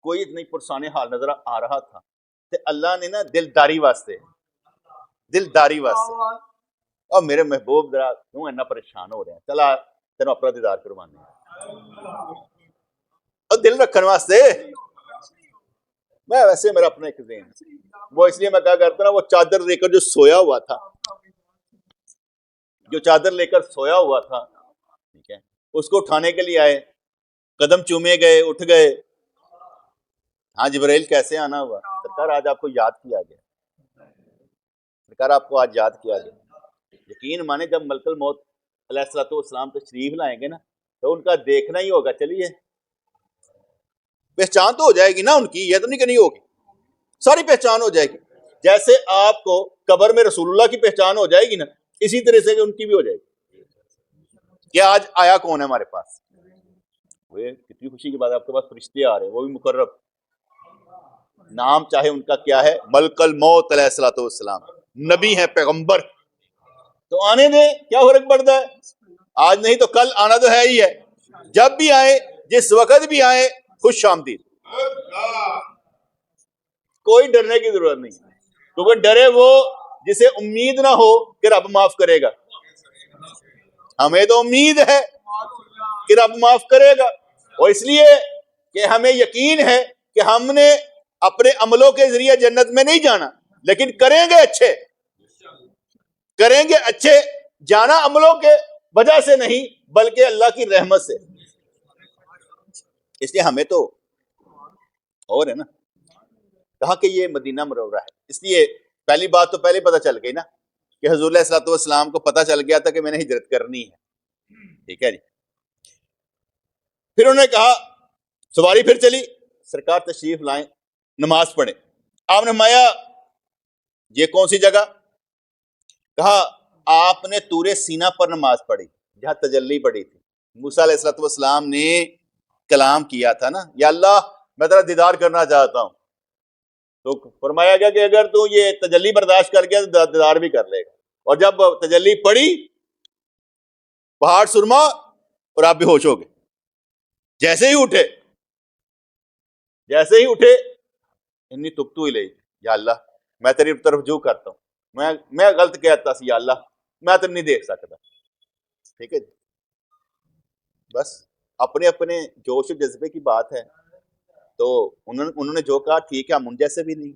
[SPEAKER 1] کوئی اتنی پرسان حال نظر آ رہا تھا کہ اللہ نے نا دلداری واسطے اور میرے محبوب ذرا کیوں اتنا پریشان ہو رہے ہیں, چلا تینوں اپنا دیدار کروانے اور دل رکھنے واسطے. میں ویسے میرا اپنا ایک ذہن, وہ اس لیے میں کہا کرتا نا, وہ چادر لے کر جو سویا ہوا تھا, ٹھیک ہے, اس کو اٹھانے کے لیے آئے, قدم چومے گئے, اٹھ گئے. ہاں جبرائیل کیسے آنا ہوا؟ سرکار آج آپ کو یاد کیا گیا, سرکار آپ کو آج یاد کیا گیا. یقین مانے جب ملک الموت علیہ الصلوۃ والسلام تشریف لائیں گے نا تو ان کا دیکھنا ہی ہوگا. چلیے پہچان تو ہو جائے گی نا ان کی, یہ تو نہیں کہ نہیں ہوگی, ساری پہچان ہو جائے گی. جیسے آپ کو قبر میں رسول اللہ کی پہچان ہو جائے گی نا, اسی طرح سے ان کی بھی ہو جائے گی کہ آج آیا کون ہے ہمارے پاس. کتنی خوشی کی بات ہے, آپ کے پاس فرشتے آ رہے ہیں, وہ بھی مقرب. نام چاہے ان کا کیا ہے, ملک الموت علیہ الصلوۃ والسلام, نبی ہیں, پیغمبر. تو آنے دیں, کیا فرق پڑتا ہے؟ آج نہیں تو کل آنا تو ہے ہی ہے. جب بھی آئے, جس وقت بھی آئے, خوش آمدید. کوئی ڈرنے کی ضرورت نہیں, کیونکہ ڈرے وہ جسے امید نہ ہو کہ رب معاف کرے گا. ہمیں تو امید ہے کہ رب معاف کرے گا, اور اس لیے کہ ہمیں یقین ہے کہ ہم نے اپنے عملوں کے ذریعے جنت میں نہیں جانا, لیکن کریں گے اچھے. جانا عملوں کے وجہ سے نہیں بلکہ اللہ کی رحمت سے. اس لیے ہمیں تو اور ہے نا, کہا کہ یہ مدینہ منورہ ہے. اس لیے پہلی بات تو پہلے پتہ چل گئی نا کہ حضور علیہ الصلوۃ والسلام کو پتہ چل گیا تھا کہ میں نے ہجرت کرنی ہے. ٹھیک ہے جی. پھر انہوں نے کہا, سواری پھر چلی, سرکار تشریف لائیں, نماز پڑھیں. آپ نے فرمایا یہ کون سی جگہ؟ کہا آپ نے طور سینہ پر نماز پڑھی جہاں تجلی پڑی تھی. موسیٰ علیہ الصلوۃ والسلام نے کلام کیا تھا نا, یا اللہ میں تیرا دیدار کرنا چاہتا ہوں. تو فرمایا گیا کہ اگر تو یہ تجلی برداشت کر گیا تو دیدار بھی کر لے گا. اور جب تجلی پڑی, پہاڑ سرما اور آپ بے ہوش ہو گئے. جیسے ہی اٹھے انی تبتو الیک, یا اللہ میں تیری طرف رجوع کرتا ہوں, میں غلط کہتا سی, یا اللہ میں تیرے نہیں دیکھ سکتا. ٹھیک ہے جی. بس اپنے جوش و جذبے کی بات ہے, تو انہوں نے جو کہا ٹھیک ہے, ہم ان جیسے بھی نہیں.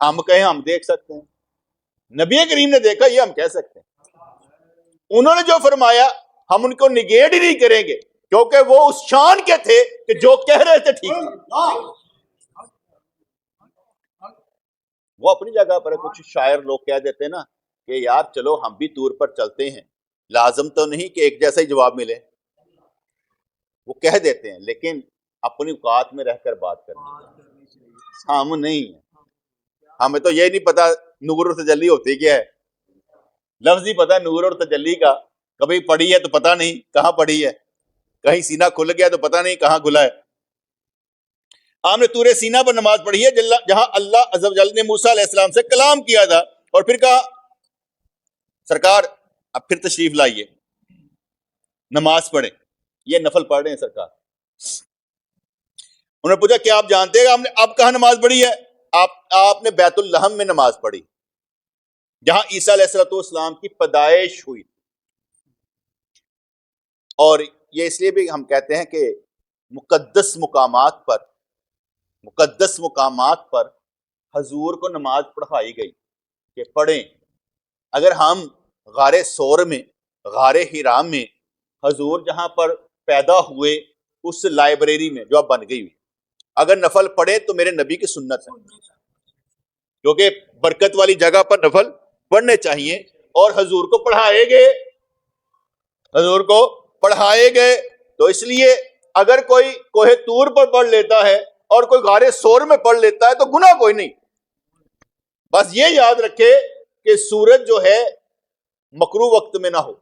[SPEAKER 1] ہم کہیں ہم دیکھ سکتے ہیں, نبی کریم نے دیکھا یہ ہم کہہ سکتے ہیں. انہوں نے جو فرمایا ہم ان کو نگیٹ ہی نہیں کریں گے, کیونکہ وہ اس شان کے تھے کہ جو کہہ رہے تھے ٹھیک تھا. وہ اپنی جگہ پر کچھ شاعر لوگ کہہ دیتے نا کہ یار چلو ہم بھی طور پر چلتے ہیں, لازم تو نہیں کہ ایک جیسا ہی جواب ملے. وہ کہہ دیتے ہیں, لیکن اپنی اوقات میں رہ کر بات کرنی. ہم نہیں ہیں, ہمیں تو یہ نہیں پتا نور اور تجلی ہوتی کیا ہے. لفظ ہی پتا نور اور تجلی کا, کبھی پڑھی ہے تو پتا نہیں کہاں پڑھی ہے, کہیں سینہ کھل گیا تو پتا نہیں کہاں کھلا ہے. آپ نے طور سینہ پر نماز پڑھی ہے جہاں اللہ عز و جل نے موسیٰ علیہ السلام سے کلام کیا تھا. اور پھر کہا سرکار اب پھر تشریف لائیے, نماز پڑھیں. یہ نفل پڑھ رہے ہیں سرکار. انہوں نے پوچھا کیا آپ جانتے ہیں ہم نے اب کہاں نماز پڑھی ہے؟ آپ نے بیت اللحم میں نماز پڑھی جہاں عیسیٰ علیہ الصلوۃ والسلام کی پیدائش ہوئی. اور یہ اس لیے بھی ہم کہتے ہیں کہ مقدس مقامات پر حضور کو نماز پڑھائی گئی کہ پڑھیں. اگر ہم غار ثور میں, غار حرا میں حضور جہاں پر پیدا ہوئے اس لائبریری میں جو اب بن گئی ہوئی، اگر نفل پڑھے تو میرے نبی کی سنت ہے، کیونکہ برکت والی جگہ پر نفل پڑھنے چاہیے، اور حضور کو پڑھائے گئے، حضور کو پڑھائے گئے، تو اس لیے اگر کوئی کوہ طور پر پڑھ لیتا ہے اور کوئی غار سور میں پڑھ لیتا ہے تو گناہ کوئی نہیں، بس یہ یاد رکھے کہ سورج جو ہے مکروہ وقت میں نہ ہو۔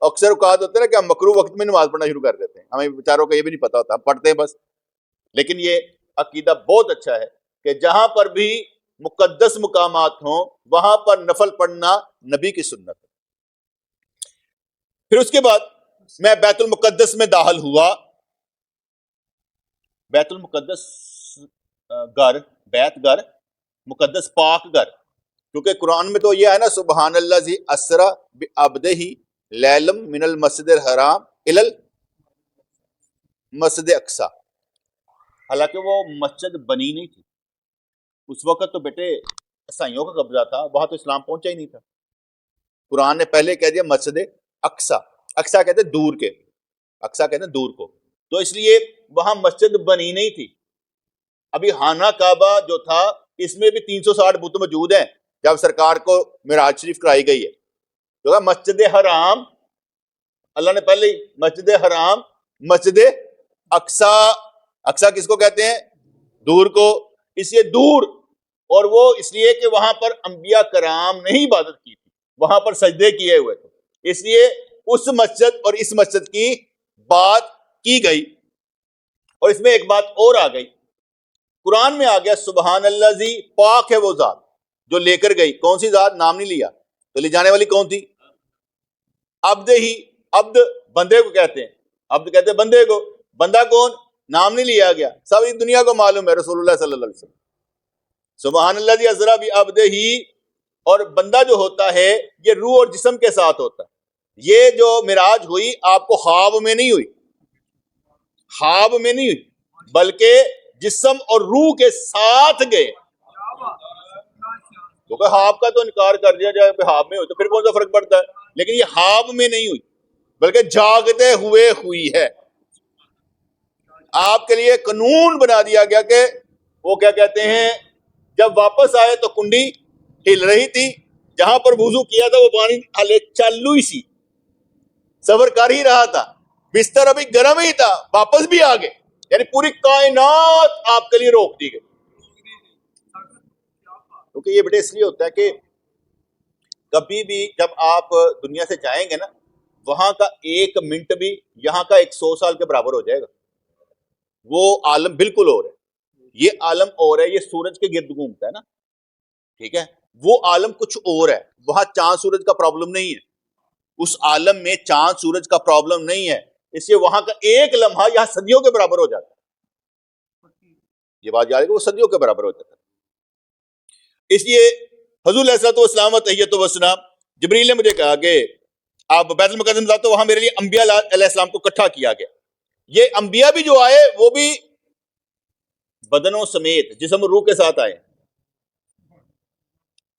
[SPEAKER 1] اکثر اوقات ہوتے ہیں نا کہ ہم مکروہ وقت میں نماز پڑھنا شروع کر دیتے ہیں، ہمیں بیچاروں کو یہ بھی نہیں پتا ہوتا، ہم پڑھتے ہیں بس۔ لیکن یہ عقیدہ بہت اچھا ہے کہ جہاں پر بھی مقدس مقامات ہوں وہاں پر نفل پڑھنا نبی کی سنت ہے۔ پھر اس کے بعد میں بیت المقدس میں داخل ہوا۔ بیت المقدس گھر، بیت گھر، مقدس پاک گھر، کیونکہ قرآن میں تو یہ ہے نا، سبحان اللہ ذی اسرا بعبدہ لیلم من المسجد الحرام الی المسجد اقصی، حالانکہ وہ مسجد بنی نہیں تھی اس وقت، تو بیٹے عیسائیوں کا قبضہ تھا، وہاں تو اسلام پہنچا ہی نہیں تھا۔ قرآن نے پہلے کہہ دیا مسجد اقصی، اقصی کہتے ہیں دور کے، اقصی کہتے ہیں دور کو، تو اس لیے وہاں مسجد بنی نہیں تھی۔ ابھی خانہ کعبہ جو تھا اس میں بھی 360 بت موجود ہیں جب سرکار کو معراج شریف کرائی گئی ہے، تو مسجد حرام اللہ نے پہلے ہی، مسجد حرام، مسجد اقصی، اقصی کس کو کہتے ہیں؟ دور کو، اس لیے دور، اور وہ اس لیے کہ وہاں پر انبیاء کرام نے ہی عبادت کی تھی، وہاں پر سجدے کیے ہوئے تھے، اس لیے اس مسجد اور اس مسجد کی بات کی گئی۔ اور اس میں ایک بات اور آ گئی، قرآن میں آ گیا سبحان اللہ ذی، پاک ہے وہ ذات جو لے کر گئی، کون سی ذات؟ نام نہیں لیا، تو لے جانے والی کون تھی؟ عبد ہی، عبد بندے کو کہتے ہیں، عبد کہتے ہیں بندے کو، بندہ کون؟ نام نہیں لیا گیا، ساری دنیا کو معلوم ہے، رسول اللہ صلی اللہ علیہ وسلم، سبحان اللہ ذی اسرا بعبدہ ہی۔ اور بندہ جو ہوتا ہے یہ روح اور جسم کے ساتھ ہوتا ہے، یہ جو معراج ہوئی آپ کو خواب میں نہیں ہوئی، خواب میں نہیں ہوئی، بلکہ جسم اور روح کے ساتھ گئے، کیونکہ خواب کا تو انکار کر دیا جائے کہ خواب میں ہوئی تو پھر کون سا فرق پڑتا ہے، لیکن یہ خواب میں نہیں ہوئی بلکہ جاگتے ہوئے ہوئی ہے۔ آپ کے لیے قانون بنا دیا گیا کہ وہ کیا کہتے ہیں، جب واپس آئے تو کنڈی ہل رہی تھی، جہاں پر وضو کیا تھا وہ پانی ہلے چالو ہی سی، سفر کر ہی رہا تھا، بستر ابھی گرم ہی تھا، واپس بھی آ گئے، یعنی پوری کائنات آپ کے لیے روک دی گئی۔ کیونکہ یہ بیٹے اس لیے ہوتا ہے کہ کبھی بھی جب آپ دنیا سے جائیں گے نا، وہاں کا ایک منٹ بھی یہاں کا 100 سال کے برابر ہو جائے گا، وہ عالم بالکل اور ہے، یہ عالم اور ہے، یہ سورج کے گرد گھومتا ہے نا، ٹھیک ہے، وہ عالم کچھ اور ہے، وہاں چاند سورج کا پرابلم نہیں ہے، اس عالم میں چاند سورج کا پرابلم نہیں ہے، اس لیے وہاں کا ایک لمحہ یہاں صدیوں کے برابر ہو جاتا ہے، یہ بات یاد ہے کہ وہ صدیوں کے برابر ہو جاتا ہے۔ اس لیے حضور علیہ الصلوۃ والسلام تحیۃ وسلام، جبریل نے مجھے کہا کہ آپ بیت المقدس میں جاتے، وہاں میرے لیے انبیاء علیہ السلام کو اکٹھا کیا گیا، یہ انبیاء بھی جو آئے وہ بھی بدنوں سمیت جسم اور روح کے ساتھ آئے،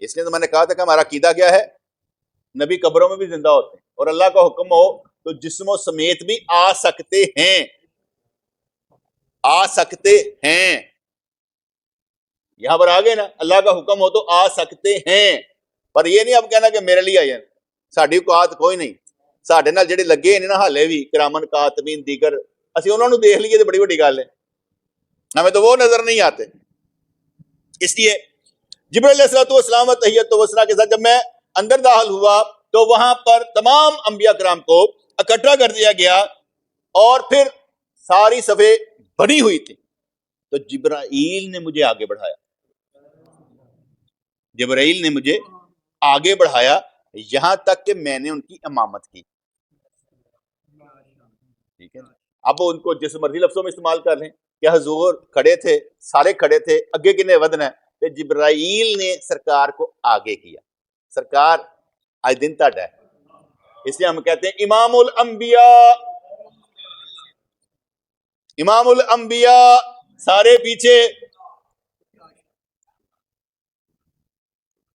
[SPEAKER 1] اس لیے تو میں نے کہا تھا کہ ہمارا عقیدہ کیا ہے، نبی قبروں میں بھی زندہ ہوتے ہیں، اور اللہ کا حکم ہو تو جسموں سمیت بھی آ سکتے ہیں، آ سکتے ہیں، یہاں پر آگے نا اللہ کا حکم ہو تو آ سکتے ہیں، پر یہ نہیں اب کہنا کہ میرے لیے آئے، ساڈی اوقات کوئی نہیں، ساڈے نال جڑے لگے ہیں نا حالے بھی کرامن کاتبین دیگر، اسی انہوں نے دیکھ لیے تو بڑی بڑی گل ہے، ہمیں تو وہ نظر نہیں آتے۔ اس لیے جبرائیل علیہ الصلوۃ والسلام و تحیۃ وسنا کے ساتھ جب میں اندر داخل ہوا تو وہاں پر تمام انبیاء کرام کو اکٹھا کر دیا گیا، اور پھر ساری صفیں بھری ہوئی تھی، تو جبرائیل نے مجھے آگے بڑھایا، جبرائیل نے مجھے آگے بڑھایا یہاں تک کہ میں نے ان کی امامت کی، ٹھیک ہے، اب ان کو جس مرضی لفظوں میں استعمال کر لیں کہ حضور کھڑے تھے، سارے کھڑے تھے، اگے کنے ودن ہے، کہ جبرائیل نے سرکار کو آگے کیا، سرکار آج دن تک ہے، اس لیے ہم کہتے ہیں امام الانبیاء، امام الانبیاء، سارے پیچھے،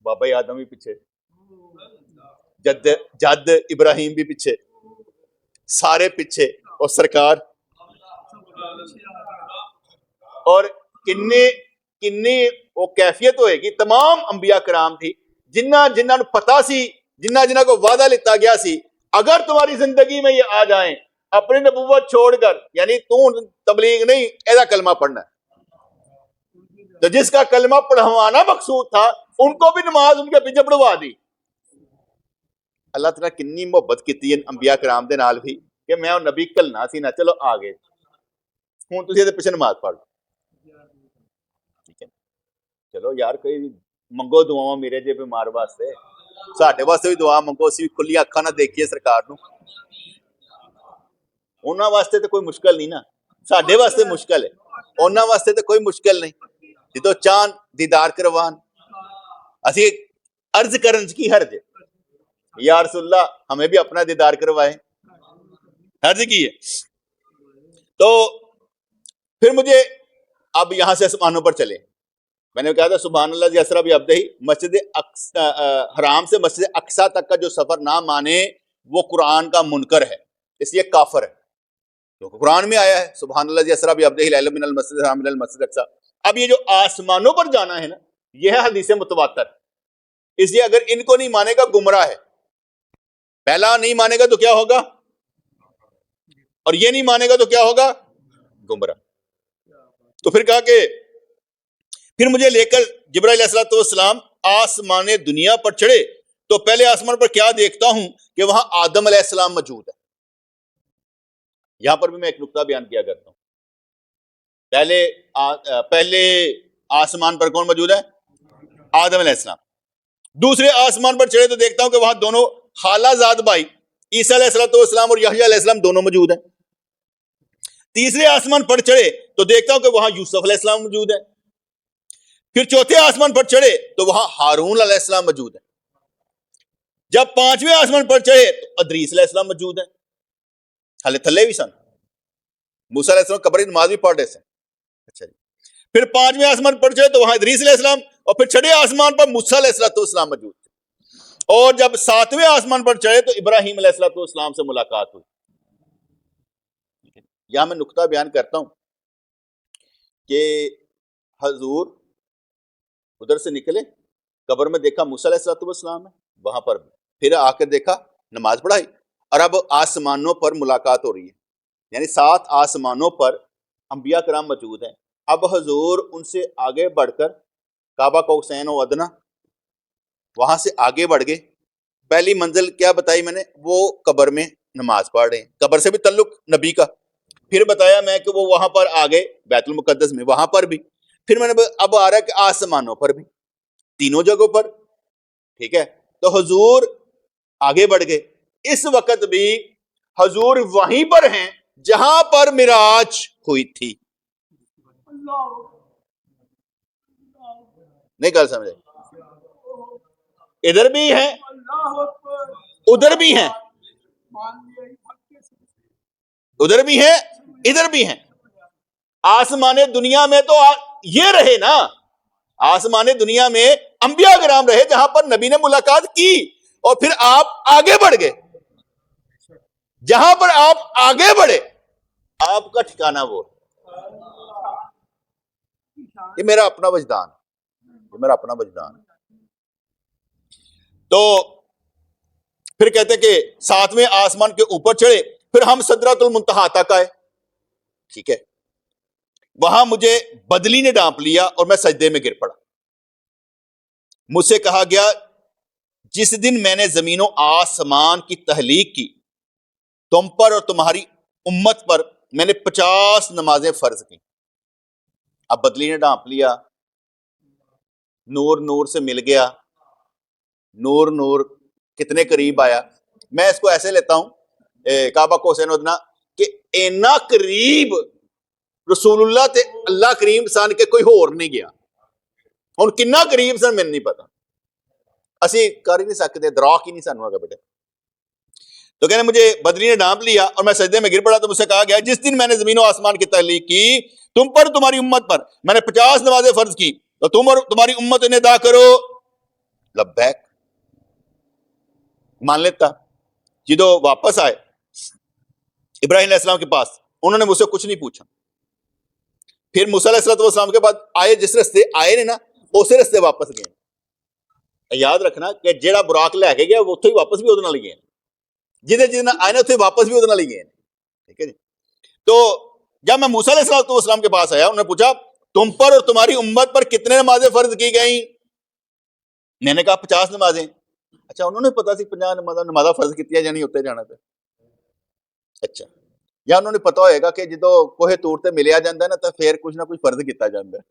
[SPEAKER 1] بابا آدم بھی پیچھے، جد ابراہیم بھی پیچھے، سارے پیچھے اور سرکار اور کنی وہ کیفیت ہوئے گی. تمام انبیاء کرام تھی جنہاں پتا سی, جنہاں کو وعدہ لیتا گیا سی اگر تمہاری زندگی میں یہ آ جائیں اپنی نبوت چھوڑ کر, یعنی تو تبلیغ نہیں ایسا کلمہ پڑھنا ہے. تو جس کا کلمہ پڑھوانا مقصود تھا ان کو بھی نماز ان کے پیچھے پڑھوا دی. اللہ تعالیٰ کنی محبت کی انبیاء کرام دے نال بھی کہ میں اور نبی کلنا سی نا, چلو آ گئے ہوں تسی دے پیچھے نماز پڑھ. ٹھیک ہے, چلو یار کوئی منگو دعاواں میرے جے بیمار واسطے, ساڈے واسطے بھی دعا منگو, اسی بھی کھلی اکھاں نہ دیکھیے سرکار نو. انہاں واسطے تو کوئی مشکل نہیں نا, ساڈے واسطے مشکل ہے, انہاں واسطے تو کوئی مشکل نہیں. جدو چاند دیدار کروان اسی عرض کرن کی حرج ہے, یا رسول اللہ ہمیں بھی اپنا دیدار کروائے, حرج کی ہے. تو پھر مجھے اب یہاں سے آسمانوں پر چلے. میں نے کہا تھا سبحان اللہ جی اسرا بعبدہ, مسجد حرام سے مسجد اقصی تک کا جو سفر نہ مانے وہ قرآن کا منکر ہے, اس لیے کافر ہے. تو قرآن میں آیا ہے سبحان اللہ جی اسرا بعبدہ لیلا من المسجد الحرام الى المسجد الاقصی. اب یہ جو آسمانوں پر جانا ہے نا, یہ ہے حدیث متواتر, اس لیے اگر ان کو نہیں مانے گا گمراہ ہے. پہلا نہیں مانے گا تو کیا ہوگا, اور یہ نہیں مانے گا تو کیا ہوگا, گمراہ. تو پھر کہا کہ پھر مجھے لے کر جبرائیل علیہ السلام آسمان دنیا پر چڑھے تو پہلے آسمان پر کیا دیکھتا ہوں کہ وہاں آدم علیہ السلام موجود ہے. یہاں پر بھی میں ایک نقطہ بیان کیا کرتا ہوں. پہلے آسمان پر کون موجود ہے, آدم علیہ السلام. دوسرے آسمان پر چڑھے تو دیکھتا ہوں کہ وہاں دونوں خالہ زاد بھائی عیسیٰ علیہ السلام اور یحییٰ علیہ السلام دونوں موجود ہیں. تیسرے آسمان پر چڑھے تو دیکھتا ہوں کہ وہاں یوسف علیہ السلام موجود ہے. پھر چوتھے آسمان پر چڑھے تو وہاں ہارون علیہ السلام موجود ہے. جب پانچویں آسمان پر چڑھے تو ادریس علیہ السلام موجود ہے. حالے تھلے بھی سن, موسیٰ علیہ السلام قبر نماز بھی پڑھ رہے تھے. اچھا جی. پھر پانچویں آسمان پر چڑھے تو وہاں ادریس علیہ السلام, اور پھر چھٹے آسمان پر موسیٰ علیہ السلام موجود تھے. اور جب ساتویں آسمان پر چڑھے تو ابراہیم علیہ السلام سے ملاقات ہوئی. یہاں میں نقطہ بیان کرتا ہوں کہ حضور ادھر سے نکلے, قبر میں دیکھا موسیٰ علیہ السلام ہے, وہاں پر بھی پھر آ کر دیکھا نماز پڑھائی, اور اب آسمانوں پر ملاقات ہو رہی ہے. یعنی 7 آسمانوں پر انبیاء کرام موجود ہیں. اب حضور ان سے آگے بڑھ کر کعبہ قوسین و ادنا وہاں سے آگے بڑھ گئے. پہلی منزل کیا بتائی میں نے, وہ قبر میں نماز پڑھ رہے ہیں, قبر سے بھی تعلق نبی کا. پھر بتایا میں کہ وہ وہاں پر آگے بیت المقدس میں وہاں پر بھی. پھر میں نے اب آ رہا ہے کہ آسمانوں پر بھی, تینوں جگہوں پر. ٹھیک ہے, تو حضور آگے بڑھ گئے. اس وقت بھی حضور وہیں پر ہیں جہاں پر معراج ہوئی تھی. نہیں گل سمجھے, ادھر بھی ہیں ادھر بھی ہیں, ادھر بھی ہیں ادھر بھی ہیں. آسمان دنیا میں تو یہ رہے نا, آسمان دنیا میں انبیاء کرام رہے جہاں پر نبی نے ملاقات کی, اور پھر آپ آگے بڑھ گئے. جہاں پر آپ آگے بڑھے آپ کا ٹھکانہ وہ. یہ میرا اپنا وجدان, یہ میرا اپنا وجدان. تو پھر کہتے کہ 7ویں آسمان کے اوپر چڑھے, پھر ہم سدرۃ المنتہا تک آئے. ٹھیک ہے, وہاں مجھے بدلی نے ڈانپ لیا اور میں سجدے میں گر پڑا. مجھ سے کہا گیا جس دن میں نے زمین و آسمان کی تخلیق کی تم پر اور تمہاری امت پر میں نے 50 نمازیں فرض کی. اب بدلی نے ڈانپ لیا, نور نور سے مل گیا, نور نور کتنے قریب آیا. میں اس کو ایسے لیتا ہوں کعبہ قوسین ادنا کہ اینا قریب رسول اللہ تے اللہ کریم سان کے کوئی ہور نہیں گیا. ہن کنا قریب سن میں نہیں پتا, اسی کر ہی نہیں سکتے, دراک ہی نہیں سانو آگے بیٹے. تو کہنے مجھے بدری نے ڈانپ لیا اور میں سجدے میں گر پڑا. تو مجھ سے کہا گیا جس دن میں نے زمین و آسمان کی تخلیق کی تم پر تمہاری امت پر میں نے 50 نمازیں فرض کی, تو تم اور تمہاری امت انہیں ادا کرو. لبیک مان لیتا. جدو واپس آئے ابراہیم علیہ السلام کے پاس، انہوں نے مجھ سے کچھ نہیں پوچھا. پھر موسیٰ علیہ السلام کے بعد آئے، جس رستے آئے نے نا اسی رستے واپس گئے. یاد رکھنا کہ جیڑا براق لے کے گیا وہ اتوں ہی واپس بھی وہ گئے، جہاں آئے نا اتوں واپس بھی وہ گئے. ٹھیک ہے جی. تو جب میں موسیٰ علیہ السلام کے پاس آیا، انہوں نے پوچھا تم پر اور تمہاری امت پر کتنے نمازیں فرض کی گئیں؟ میں نے کہا 50 نمازیں. اچھا، انہوں نے پتا سی 50 نمازیں فرض کی جانی اتنے جانا پہ. اچھا، یا انہوں نے پتا ہوئے گا کہ جدو کوہ طور تے ملیا جاتا ہے نا تو پھر کچھ نہ کچھ فرض کیتا جاتا ہے.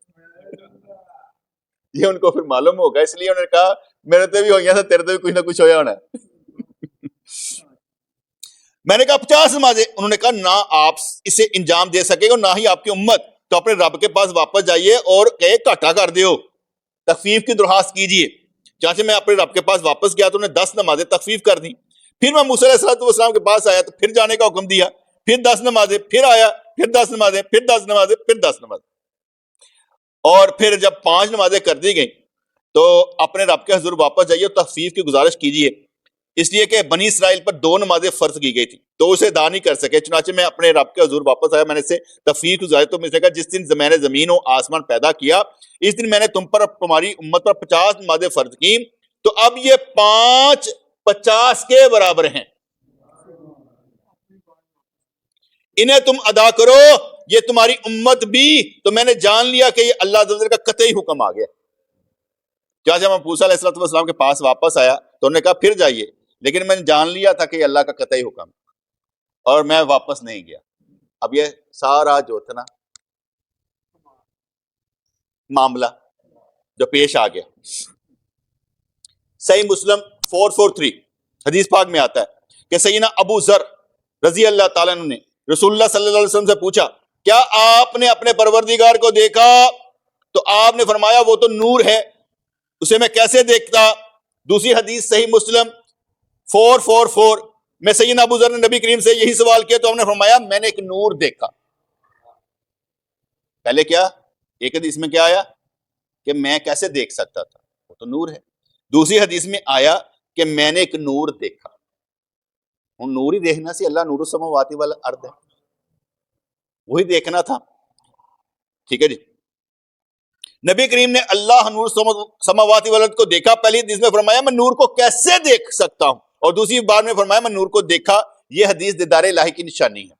[SPEAKER 1] یہ ان کو پھر معلوم ہوگا، اس لیے انہوں نے کہا میرے تے بھی ہوئی تھا، تیرے تے بھی کچھ نہ کچھ ہویا ہونا ہے. میں نے کہا 50 نمازیں. انہوں نے کہا نہ آپ اسے انجام دے سکے گا نہ ہی آپ کی امت، تو اپنے رب کے پاس واپس جائیے اور کہے گھاٹا کر دیو، تخفیف کی درخواست کیجئے. چانچہ میں اپنے رب کے پاس واپس گیا تو انہیں 10 نمازیں تخفیف کر دی. پھر میں موسیٰ علیہ السلام کے پاس آیا تو پھر جانے کا حکم دیا، پھر 10 نمازیں، پھر آیا، پھر 10 نمازیں، پھر 10 نمازیں، پھر 10 نمازیں. اور پھر جب 5 نمازیں کر دی گئیں تو اپنے رب کے حضور واپس جائیے اور تخفیف کی گزارش کیجئے، اس لیے کہ بنی اسرائیل پر 2 نمازیں فرض کی گئی تھی تو اسے ادا نہیں کر سکے. چنانچہ میں اپنے رب کے حضور واپس آیا، میں نے اسے تخفیف کی گزارش تو مجھ سے کہا جس دن میں نے زمین و آسمان پیدا کیا اس دن میں نے تم پر تمہاری امت پر 50 نمازیں فرض کی، تو اب یہ 5 50 کے برابر ہیں، انہیں تم ادا کرو، یہ تمہاری امت بھی. تو میں نے جان لیا کہ یہ اللہ عز و جل کا قطعی حکم آ گیا. جب میں موسیٰ علیہ السلام کے پاس واپس آیا تو انہوں نے کہا پھر جائیے، لیکن میں نے جان لیا تھا کہ یہ اللہ کا قطعی حکم، اور میں واپس نہیں گیا. اب یہ سارا جو تھا نا معاملہ جو پیش آ گیا. صحیح مسلم 443 حدیث پاک میں آتا ہے کہ سیدنا ابو ذر رضی اللہ تعالیٰ عنہ نے رسول اللہ صلی اللہ علیہ وسلم سے پوچھا کیا آپ نے اپنے پروردگار کو دیکھا؟ تو آپ نے فرمایا وہ تو نور ہے، اسے میں کیسے دیکھتا؟ دوسری حدیث صحیح مسلم 444 میں سیدنا ابو ذر نے نبی کریم سے یہی سوال کیا تو ہم نے فرمایا میں نے ایک نور دیکھا. پہلے کیا ایک حدیث میں کیا آیا کہ میں کیسے دیکھ سکتا تھا، وہ تو نور ہے. دوسری حدیث میں آیا کہ میں نے ایک نور دیکھا. ہوں نور ہی دیکھنا سی، اللہ نور السماوات والارض ہے، وہی دیکھنا تھا. ٹھیک ہے جی. نبی کریم نے اللہ نور السماوات والارض کو دیکھا. پہلی حدیث میں فرمایا میں نور کو کیسے دیکھ سکتا ہوں، اور دوسری بار میں فرمایا میں نور کو دیکھا. یہ حدیث دیدار الہی کی نشانی ہے.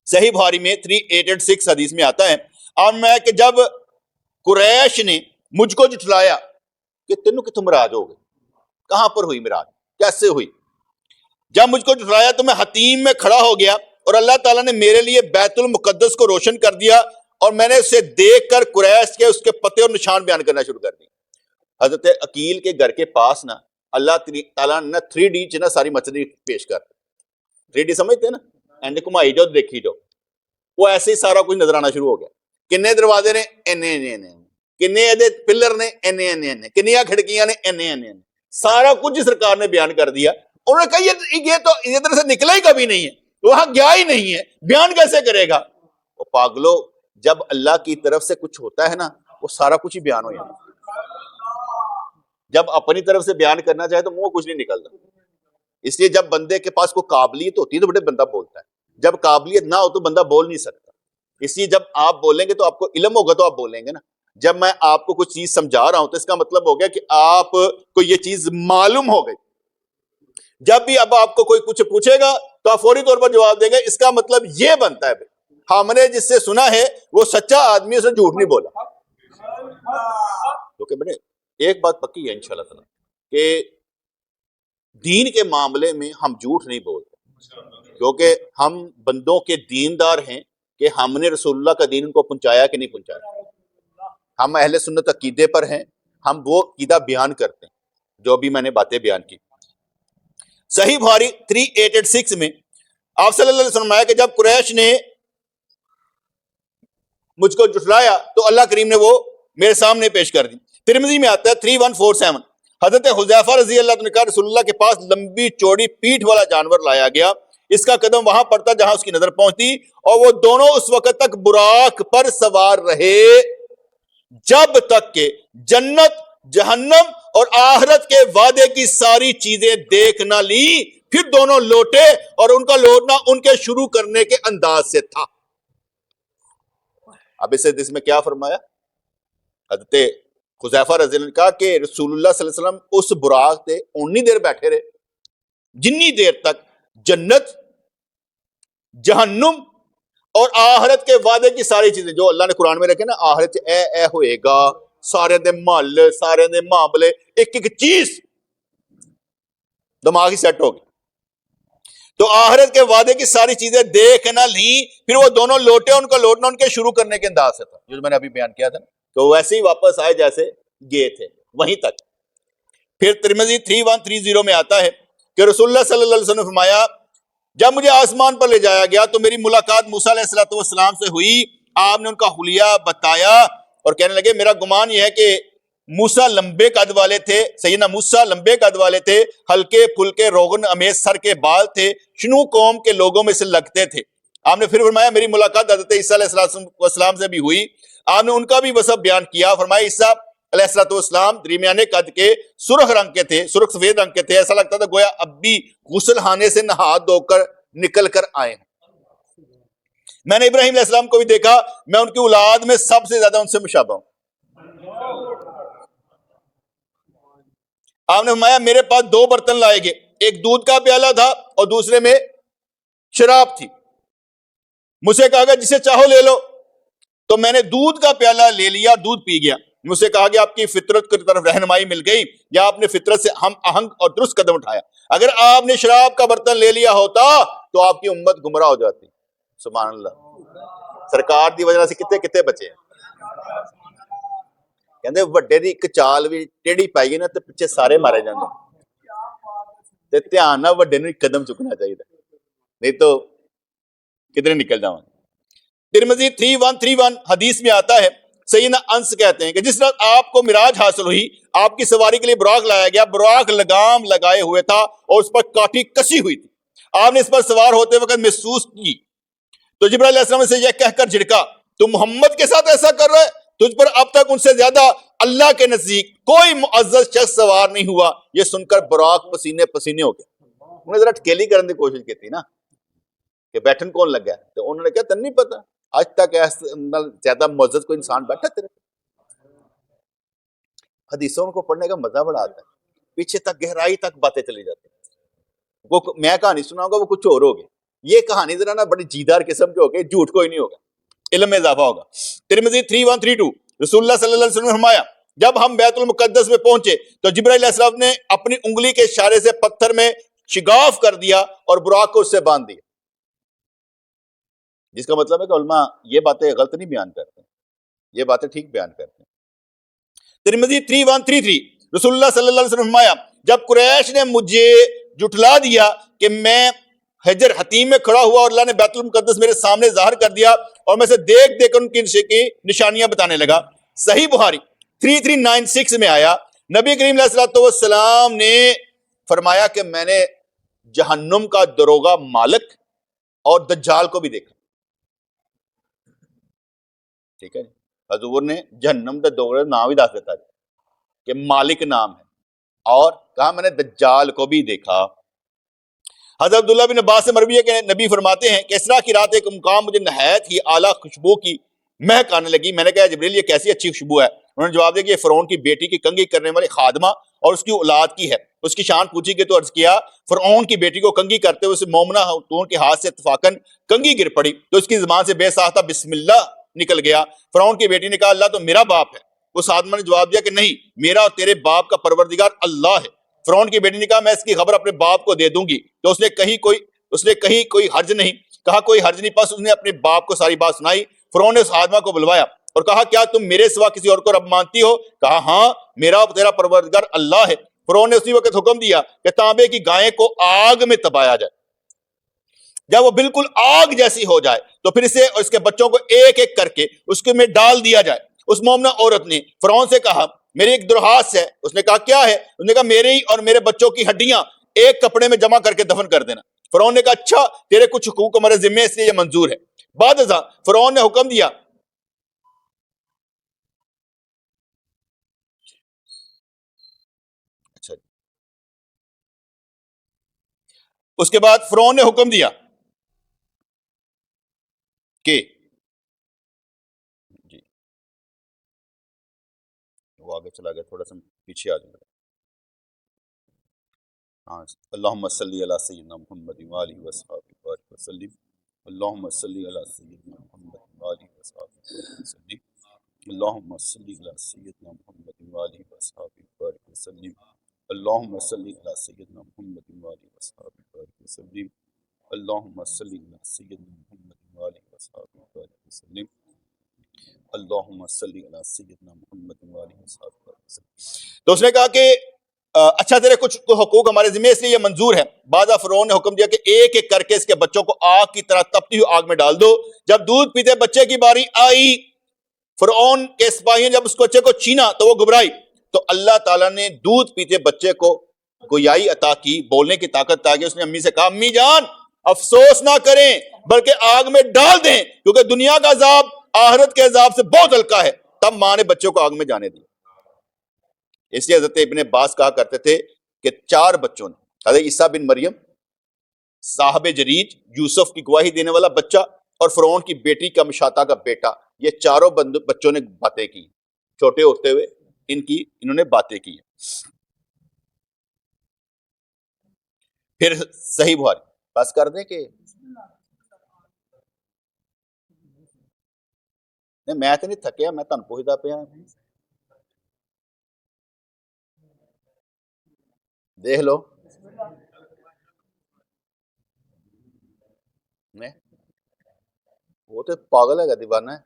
[SPEAKER 1] صحیح بخاری میں 3886 حدیث میں آتا ہے اور میں کہ جب قریش نے مجھ کو جھٹلایا کہ تینوں کتوں مراج ہو گئے، کہاں پر ہوئی مراج، کیسے ہوئی؟ جب مجھ کو جھٹلایا تو میں حتیم میں کھڑا ہو گیا اور اللہ تعالیٰ نے میرے لیے بیت المقدس کو روشن کر دیا اور میں نے اسے دیکھ کر قریش کے اس کے پتے اور نشان بیان کرنا شروع کر دی. حضرت عقیل کے گھر کے پاس نا اللہ تعالیٰ نے 3D چ نا ساری مچھلی پیش کر 3D سمجھتے ہیں نا، اینڈ گھمائی جاؤ دیکھی جاؤ، وہ ایسے ہی سارا کچھ نظر آنا شروع ہو گیا. کنے دروازے نے اینے کنے پلر نے اینے کنیا کھڑکیاں نے اینے سارا کچھ سرکار نے بیان کر دیا. انہوں نے کہا یہ تو ادھر سے نکلا ہی کبھی نہیں ہے، وہاں گیا ہی نہیں ہے، بیان کیسے کرے گا؟ وہ پاگلو، جب اللہ کی طرف سے کچھ ہوتا ہے نا وہ سارا کچھ ہی بیان ہو جاتا ہے. جب اپنی طرف سے بیان کرنا چاہے تو منہ کچھ نہیں نکلتا. اس لیے جب بندے کے پاس کوئی قابلیت ہوتی ہے تو بڑے بندہ بولتا ہے، جب قابلیت نہ ہو تو بندہ بول نہیں سکتا. اس لیے جب آپ بولیں گے تو آپ کو علم ہوگا تو آپ بولیں گے نا. جب میں آپ کو کچھ چیز سمجھا رہا ہوں تو اس کا مطلب ہو گیا کہ آپ کو یہ چیز معلوم ہو گئی. جب بھی اب آپ کو کوئی کچھ پوچھے گا تو آپ فوری طور پر جواب دیں گے. اس کا مطلب یہ بنتا ہے ہم نے جس سے سنا ہے وہ سچا آدمی، اسے جھوٹ نہیں بولا. کیونکہ بڑے ایک بات پکی ہے انشاءاللہ تعالی کہ دین کے معاملے میں ہم جھوٹ نہیں بولتے، کیونکہ ہم بندوں کے دیندار ہیں کہ ہم نے رسول اللہ کا دین ان کو پہنچایا کہ نہیں پہنچایا. ہم اہل سنت عقیدے پر ہیں، ہم وہ عقیدہ بیان کرتے ہیں جو بھی میں نے باتیں بیان کی. صحیح بخاری 3886 میں آپ صلی اللہ علیہ وسلم آیا کہ جب قریش نے مجھ کو جھٹلایا تو اللہ کریم نے وہ میرے سامنے پیش کر دی. ترمذی میں آتا ہے 3147 حضرت حذیفہ رضی اللہ عنہ نے کہا رسول اللہ کے پاس لمبی چوڑی پیٹھ والا جانور لایا گیا، اس کا قدم وہاں پڑتا جہاں اس کی نظر پہنچتی، اور وہ دونوں اس وقت تک براق پر سوار رہے جب تک کہ جنت، جہنم اور آخرت کے وعدے کی ساری چیزیں دیکھ نہ لی پھر دونوں لوٹے اور ان کا لوٹنا ان کے شروع کرنے کے انداز سے تھا. اب اس میں کیا فرمایا؟ حضرت حذیفہ رضی اللہ عنہ نے کہا کہ رسول اللہ صلی اللہ علیہ وسلم اس براق تے اتنی دیر بیٹھے رہے جنی دیر تک جنت، جہنم اور آخرت کے وعدے کی ساری چیزیں جو اللہ نے قرآن میں رکھے نا، آخرت اے ہوئے گا، سارے دے محل، سارے دے معاملے، ایک ایک چیز دماغ ہی سیٹ ہوگی. تو آخرت کے وعدے کی ساری چیزیں دیکھ نہ لیں، پھر وہ دونوں لوٹے، ان کا لوٹنا ان کے شروع کرنے کے انداز سے تھا جو میں نے ابھی بیان کیا تھا نا. تو ویسے ہی واپس آئے جیسے گئے تھے وہیں تک. پھر ترمذی 3130 میں آتا ہے کہ رسول اللہ صلی اللہ علیہ وسلم نے فرمایا جب مجھے آسمان پر لے جایا گیا تو میری ملاقات موسیٰ علیہ السلام سے ہوئی. آپ نے ان کا حلیہ بتایا اور کہنے لگے میرا گمان یہ ہے کہ موسیٰ لمبے قد والے تھے، سیدنا موسیٰ لمبے قد والے تھے، ہلکے پھلکے روغن امیز سر کے بال تھے، شنو قوم کے لوگوں میں سے لگتے تھے. آپ نے پھر فرمایا میری ملاقات حضرت عیسیٰ علیہ السلام سے بھی ہوئی. آپ نے ان کا بھی وصف بیان کیا. فرمایا عیسیٰ علیہ السلام درمیانے قد کے، سرخ رنگ کے تھے، سرخ سفید رنگ کے تھے، ایسا لگتا تھا گویا اب بھی غسل خانے سے نہا دھو کر نکل کر آئے ہیں. میں نے ابراہیم علیہ السلام کو بھی دیکھا، میں ان کی اولاد میں سب سے زیادہ ان سے مشابہ ہوں. آپ نے فرمایا میرے پاس 2 برتن لائے گئے، ایک دودھ کا پیالہ تھا اور دوسرے میں شراب تھی. مجھ سے کہا گیا جسے چاہو لے لو، تو میں نے دودھ کا پیالہ لے لیا، دودھ پی گیا. مجھ سے کہا گیا آپ کی فطرت کی طرف رہنمائی مل گئی یا آپ نے فطرت سے ہم آہنگ اور درست قدم اٹھایا. اگر آپ نے شراب کا برتن لے لیا ہوتا تو آپ کی امت گمراہ ہو جاتی. سبحان اللہ. سرکار دی وجہ سے کتے کتے بچے ہیں. کہندے وڈے دی ایک چال بھی ٹیڑھی پائی گئی نا تے پیچھے سارے مارے جاندے. تے دھیان نہ وڈے نوں قدم چکنا چاہیے، نہیں تو کدھر نکل جاؤں. ترمذی 3131 حدیث میں آتا ہے سیدنا انس کہتے ہیں کہ جس طرح آپ کو معراج حاصل ہوئی، آپ کی سواری کے لیے براق لایا گیا، براق لگام لگائے ہوئے تھا اور اس پر کاٹھی کسی ہوئی تھی. آپ نے اس پر سوار ہوتے وقت محسوس کی تو جبرائیل علیہ السلام سے یہ کہہ کر جھڑکا تم محمد کے ساتھ ایسا کر رہے، تجھ پر اب تک ان سے زیادہ اللہ کے نزدیک کوئی معزز شخص سوار نہیں ہوا. یہ سن کر براق پسینے پسینے ہو گیا. انہوں نے ذرا ٹھکیلی کرنے کی کوشش کی تھی نا کہ بیٹھن کون لگا ہے، تو انہوں نے کہا تن نہیں پتا آج تک زیادہ معزز کوئی انسان بیٹھا تیرے. حدیثوں کو پڑھنے کا مزہ بڑا آتا ہے، پیچھے تک گہرائی تک باتیں چلی جاتی ہیں. وہ میں کہانی سناؤں گا وہ کچھ اور ہوگی، یہ کہانی ذرا نا بڑی جیدار قسم کی ہوگی، جھوٹ کوئی نہیں ہوگا، علم میں اضافہ ہوگا. ترمذی 3132 رسول اللہ صلی اللہ علیہ وسلم نے فرمایا جب ہم بیت المقدس میں پہنچے تو جبرائیل علیہ السلام نے اپنی انگلی کے اشارے سے پتھر میں شگاف کر دیا اور براق کو اس سے باندھ دیا. جس کا مطلب ہے کہ علماء یہ باتیں غلط نہیں بیان کرتے، یہ باتیں ٹھیک بیان کرتے ہیں. ترمذی 3133 رسول اللہ صلی اللہ علیہ وسلم فرمایا جب قریش نے مجھے جھٹلا دیا کہ میں حجر حتیم میں کھڑا ہوا اور اللہ نے بیت المقدس میرے سامنے ظاہر کر دیا اور میں سے دیکھ دیکھ کر ان کی نشانیاں بتانے لگا. صحیح بخاری 3396 میں آیا نبی کریم علیہ السلام نے فرمایا کہ میں نے جہنم کا دروغہ مالک اور دجال کو بھی دیکھا. ٹھیک ہے، حضور نے جہنم دا دروغہ نام ہی دس دیتا کہ مالک نام ہے، اور کہا میں نے دجال کو بھی دیکھا. حضرت عبداللہ بن عباس سے مروی ہے کہ نبی فرماتے ہیں کہ اسرا کی رات ایک مقام مجھے نہایت ہی اعلیٰ خوشبو کی مہک آنے لگی. میں نے کہا جبریل یہ کیسی اچھی خوشبو ہے؟ انہوں نے جواب دیا کہ یہ فرعون کی بیٹی کی کنگھی کرنے والی خادمہ اور اس کی اولاد کی ہے. اس کی شان پوچھی گئی تو عرض کیا فرعون کی بیٹی کو کنگھی کرتے ہوئے مومنہ خاتون کے ہاتھ سے اتفاقاً کنگھی گر پڑی تو اس کی زبان سے بے ساختہ بسم اللہ نکل گیا. فرعون کی بیٹی نے کہا اللہ تو میرا باپ ہے. اس آدمی نے جواب دیا کہ نہیں، میرا اور تیرے باپ کا پروردگار اللہ ہے. فرعون کی بیٹی نے کہا میں اس کی خبر اپنے باپ کو دے دوں گی. تو اس نے کہی کوئی حرج نہیں، کہا کوئی حرج نہیں. پس اس نے اپنے باپ کو ساری بات سنائی. فرعون نے اس آدمی کو بلوایا اور کہا کیا تم میرے سوا کسی اور کو رب مانتی ہو؟ کہا ہاں، میرا اور تیرا پروردگار اللہ ہے. فرعون نے اسی وقت حکم دیا کہ تانبے کی گائے کو آگ میں تپایا جائے. جب وہ بالکل آگ جیسی ہو جائے تو پھر اسے اور اس کے بچوں کو ایک ایک کر کے اس کے میں ڈال دیا جائے. اس مومنہ عورت نے فرعون سے کہا میری ایک درخواست ہے. اس نے کہا کیا ہے؟ اس نے کہا میری اور میرے بچوں کی ہڈیاں ایک کپڑے میں جمع کر کے دفن کر دینا. فرعون نے کہا اچھا، تیرے کچھ حقوق ہمارے ذمہ اس لیے یہ منظور ہے. بعد ازاں فرعون نے حکم دیا اس کے بعد فرعون نے حکم دیا کہ جی وہ آگے چلا گیا، تھوڑا سا پیچھے آ جائے. ہاں، اللہم صلی علی سیدنا محمد وآلہ وصحبہ وسلم. اللہم صلی علی سیدنا محمد وآلہ وصحبہ وسلم. اللہم صلی علی سیدنا محمد وآلہ وصحبہ وسلم. اللہم صلی علی سیدنا محمد وآلہ وصحبہ وسلم. اللہم صلی علی سیدنا محمد وآلہ وصحبہ وسلم. اللہم صلی علی سیدنا محمد وآلہ وصحبہ وسلم. تو اس نے کہا کہ اچھا تیرے کچھ حقوق ہمارے ذمہ، اس لیے یہ منظور ہے. بعد فرعون نے حکم دیا کہ ایک ایک کر کے اس کے بچوں کو آگ کی طرح تپتی ہوئی آگ میں ڈال دو. جب دودھ پیتے بچے کی باری آئی، فرعون کے سپاہیوں نے جب اس بچے کو چھینا تو وہ گھبرائی، تو اللہ تعالیٰ نے دودھ پیتے بچے کو گویائی عطا کی، بولنے کی طاقت آ گئی. اس نے امی سے کہا امی جان افسوس نہ کریں بلکہ آگ میں ڈال دیں، کیونکہ دنیا کا عذاب آخرت کے عذاب سے بہت ہلکا ہے. تب ماں نے بچوں کو آگ میں جانے دیا. اس لیے حضرت ابن عباس کہا کرتے تھے کہ 4 بچوں نے، حضرت عیسیٰ بن مریم، صاحب جریج، یوسف کی گواہی دینے والا بچہ، اور فرعون کی بیٹی کا مشاطہ کا بیٹا، یہ چاروں بچوں نے باتیں کی. چھوٹے ہوتے ہوئے انہوں نے باتیں کی. پھر صحیح بخاری بس کر دیں کہ نہیں، میں تو نہیں تھکیا، میں تہن پوچھتا پیا. دیکھ لو وہ تو پاگل ہے گا، دیوانہ ہے.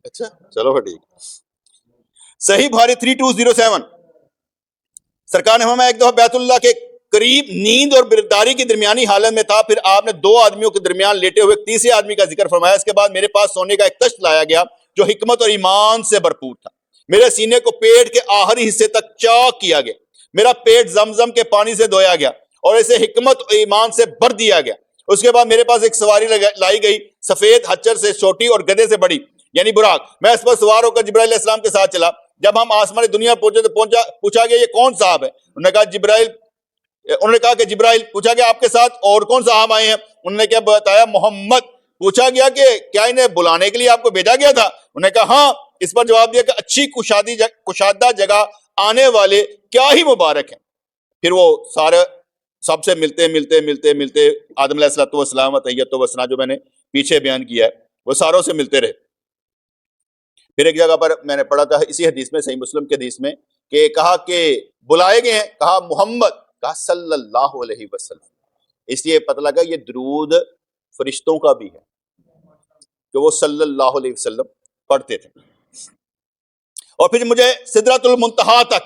[SPEAKER 1] اچھا چلو پھر ٹھیک. صحیح بخاری 3207. سرکار نے فرمایا ایک دفعہ بیت اللہ کے قریب نیند اور بیداری کی درمیانی حالت میں تھا، پھر آپ نے 2 آدمیوں کے درمیان لیٹے ہوئے تیسرے آدمی کا ذکر فرمایا. اس کے بعد میرے پاس سونے کا ایک تشت لایا گیا جو حکمت اور ایمان سے بھرپور تھا. میرے سینے کو پیٹ کے آخری حصے تک چاک کیا گیا. میرا پیٹ زمزم کے پانی سے دھویا گیا اور اسے حکمت اور ایمان سے بھر دیا گیا. اس کے بعد میرے پاس ایک سواری لائی گئی، سفید خچر سے چھوٹی اور گدھے سے بڑی، یعنی براق. میں اس پر سوار ہو کر جبرائیل علیہ السلام کے ساتھ چلا. جب ہم آسمانی دنیا پہنچے تو پوچھا گیا یہ کون صاحب ہے؟ انہوں نے کہا کہ جبرائیل. پوچھا گیا آپ کے ساتھ اور کون صاحب آئے ہیں؟ انہوں نے کیا بتایا محمد. پوچھا گیا کہ کیا انہیں بلانے کے لیے آپ کو بھیجا گیا تھا؟ انہوں نے کہا ہاں. اس پر جواب دیا کہ اچھی کشادہ جگہ آنے والے کیا ہی مبارک ہیں. پھر وہ سارے سب سے ملتے آدم علیہ الصلوۃ والسلام وتحیۃ وثنا جو میں نے پیچھے بیان کیا ہے وہ ساروں سے ملتے رہے. پھر ایک جگہ پر میں نے پڑھا تھا اسی حدیث میں، صحیح مسلم کے حدیث میں، کہ کہا کہ بلائے گئے ہیں، کہا محمد، کہا صلی اللہ علیہ وسلم. اس لیے پتہ لگا یہ درود فرشتوں کا بھی ہے کہ وہ صلی اللہ علیہ وسلم پڑھتے تھے. اور پھر مجھے سدرۃ المنتہا تک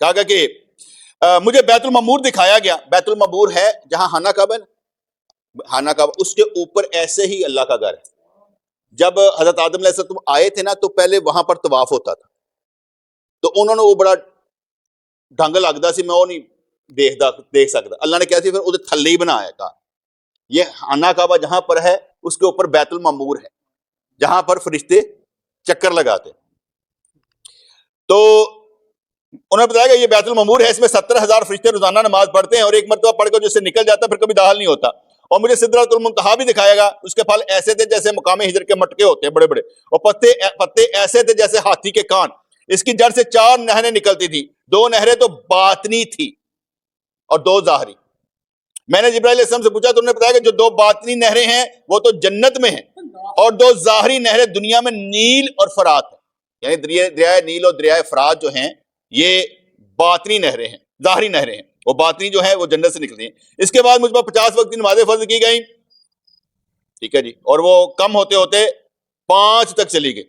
[SPEAKER 1] کہا گیا کہ مجھے بیت المعمور دکھایا گیا. بیت المعمور ہے جہاں خانہ کعبہ ہے، خانہ کعبہ اس کے اوپر ایسے ہی اللہ کا گھر ہے. جب حضرت آدم علیہ السلام آئے تھے نا تو پہلے وہاں پر طواف ہوتا تھا، تو انہوں نے وہ بڑا ڈھنگ لگتا سی، میں وہ نہیں دیکھ سکتا. اللہ نے کیا سی پھر ادھر تھلے ہی بنایا. کہا یہ خانہ کعبہ جہاں پر ہے اس کے اوپر بیت المعمور ہے جہاں پر فرشتے چکر لگاتے. تو انہوں نے بتایا کہ یہ بیت المعمور ہے، اس میں 70,000 فرشتے روزانہ نماز پڑھتے ہیں اور ایک مرتبہ پڑھ کر جس سے نکل جاتا ہے پھر کبھی داخل نہیں ہوتا. اور مجھے سدرۃ المنتہا بھی دکھایا گا. اس کے پھل ایسے تھے جیسے مقام ہجر کے مٹکے ہوتے ہیں بڑے بڑے، اور پتے ایسے تھے جیسے ہاتھی کے کان. اس کی جڑ سے 4 نہریں نکلتی تھی، 2 نہریں تو باطنی تھی اور 2 ظاہری. میں نے جبرائیل علیہ السلام سے پوچھا تو انہوں نے بتایا کہ جو 2 باطنی نہریں ہیں وہ تو جنت میں ہیں، اور 2 ظاہری نہریں دنیا میں نیل اور فرات ہیں. یعنی دریائے نیل اور دریائے فرات جو ہیں یہ باطنی نہریں ہیں، ظاہری نہریں ہیں. وہ باطنی جو ہے وہ جنت سے نکلتی ہیں. اس کے بعد مجھ پر 50 وقت کی نمازیں فرض کی گئیں، ٹھیک ہے جی، اور وہ کم ہوتے ہوتے 5 تک چلی گئی.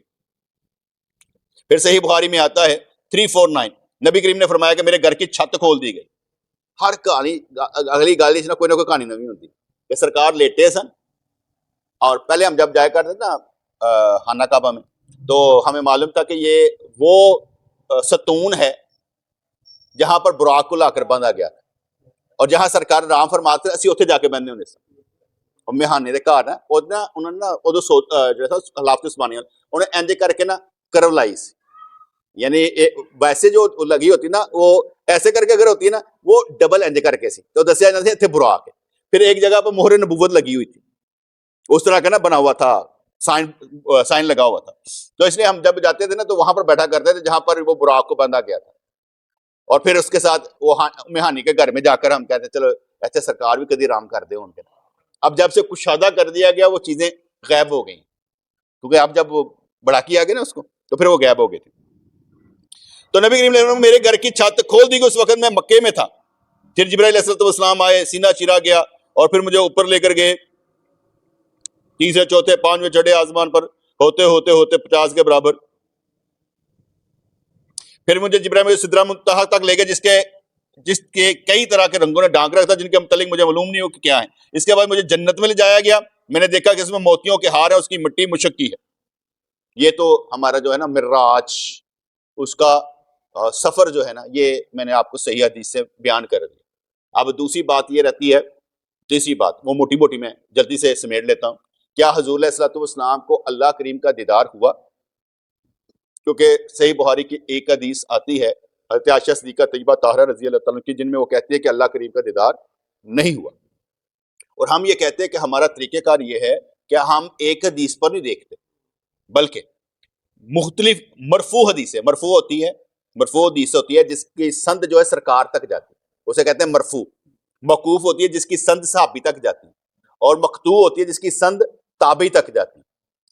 [SPEAKER 1] پھر صحیح بخاری میں آتا ہے 349، نبی کریم نے فرمایا کہ میرے گھر کی چھت کھول دی گئی. ہر کہانی اگلی گالی سے نہ کوئی کہانی نوی ہوتی کہ سرکار لیٹے سن، اور پہلے ہم جب جایا کرتے نا خانہ کعبہ میں تو ہمیں معلوم تھا کہ یہ وہ ستون ہے جہاں پر براق کو لا کر باندھا گیا تھا، اور جہاں سرکار رام فرماتے اسی اتنے جا کے بندے ہونے سے. اور مہانے دے گھر نا انہوں نے نا ادو جو خلافت عثمانیہ انہیں انج کر کے نا کرو لائی سی یعنی ویسے جو لگی ہوتی نا وہ ایسے کر کے اگر ہوتی ہے نا وہ ڈبل انج کر کے سی تو دسیا جاتا ہے اتنے براق ہے. پھر ایک جگہ پہ مہر نبوت لگی ہوئی تھی اس طرح کا نا بنا ہوا تھا سائن لگا ہوا تھا. تو اس لیے ہم جب جاتے تھے نا تو وہاں پر بیٹھا کرتے تھے جہاں پر وہ براق کو باندھا گیا تھا. اور پھر اس کے ساتھ وہ مہانی کے گھر میں جا کر ہم کہتے ہیں چلو ایسے سرکار بھی کدی آرام کر دے ان کے. اب جب سے کشادہ کر دیا گیا وہ چیزیں غائب ہو گئی کیونکہ اب جب وہ بڑا کیا گیا نا اس کو تو پھر وہ غائب ہو گئی تھی. تو نبی کریم علیہ وسلم میرے گھر کی چھت کھول دی گئی. اس وقت میں مکے میں تھا. پھر جبرائیل علیہ السلام آئے, سینہ چیرا گیا اور پھر مجھے اوپر لے کر گئے. تیسرے چوتھے پانچویں چڑھے آسمان پر ہوتے ہوتے ہوتے 50 کے برابر. پھر مجھے جبرائیل سدرہ منتہا تک لے گئے جس کے کئی طرح کے رنگوں نے ڈھانک رکھا تھا جن کے متعلق مجھے معلوم نہیں ہو کہ کیا ہے. اس کے بعد مجھے جنت میں لے جایا گیا. میں نے دیکھا کہ اس میں موتیوں کے ہار ہے, اس کی مٹی مشک کی ہے. یہ تو ہمارا جو ہے نا معراج اس کا سفر جو ہے نا یہ میں نے آپ کو صحیح حدیث سے بیان کر دیا. اب دوسری بات یہ رہتی ہے, تیسری بات وہ موٹی موٹی میں جلدی سے سمیٹ لیتا ہوں. کیا حضور علیہ الصلوۃ والسلام کو اللہ کریم کا دیدار ہوا؟ کیونکہ صحیح بخاری کی ایک حدیث آتی ہے حضرت عائشہ صدیقہ طیبہ طاہرہ رضی اللہ تعالیٰ کی جن میں وہ کہتی ہے کہ اللہ کریم کا دیدار نہیں ہوا. اور ہم یہ کہتے ہیں کہ ہمارا طریقہ کار یہ ہے کہ ہم ایک حدیث پر نہیں دیکھتے بلکہ مختلف مرفوع حدیثیں. مرفوع حدیث ہوتی ہے جس کی سند جو ہے سرکار تک جاتی ہے, اسے کہتے ہیں مرفوع. موقوف ہوتی ہے جس کی سند صحابی تک جاتی ہے, اور مقطوع ہوتی ہے جس کی سند تابعی تک جاتی ہے.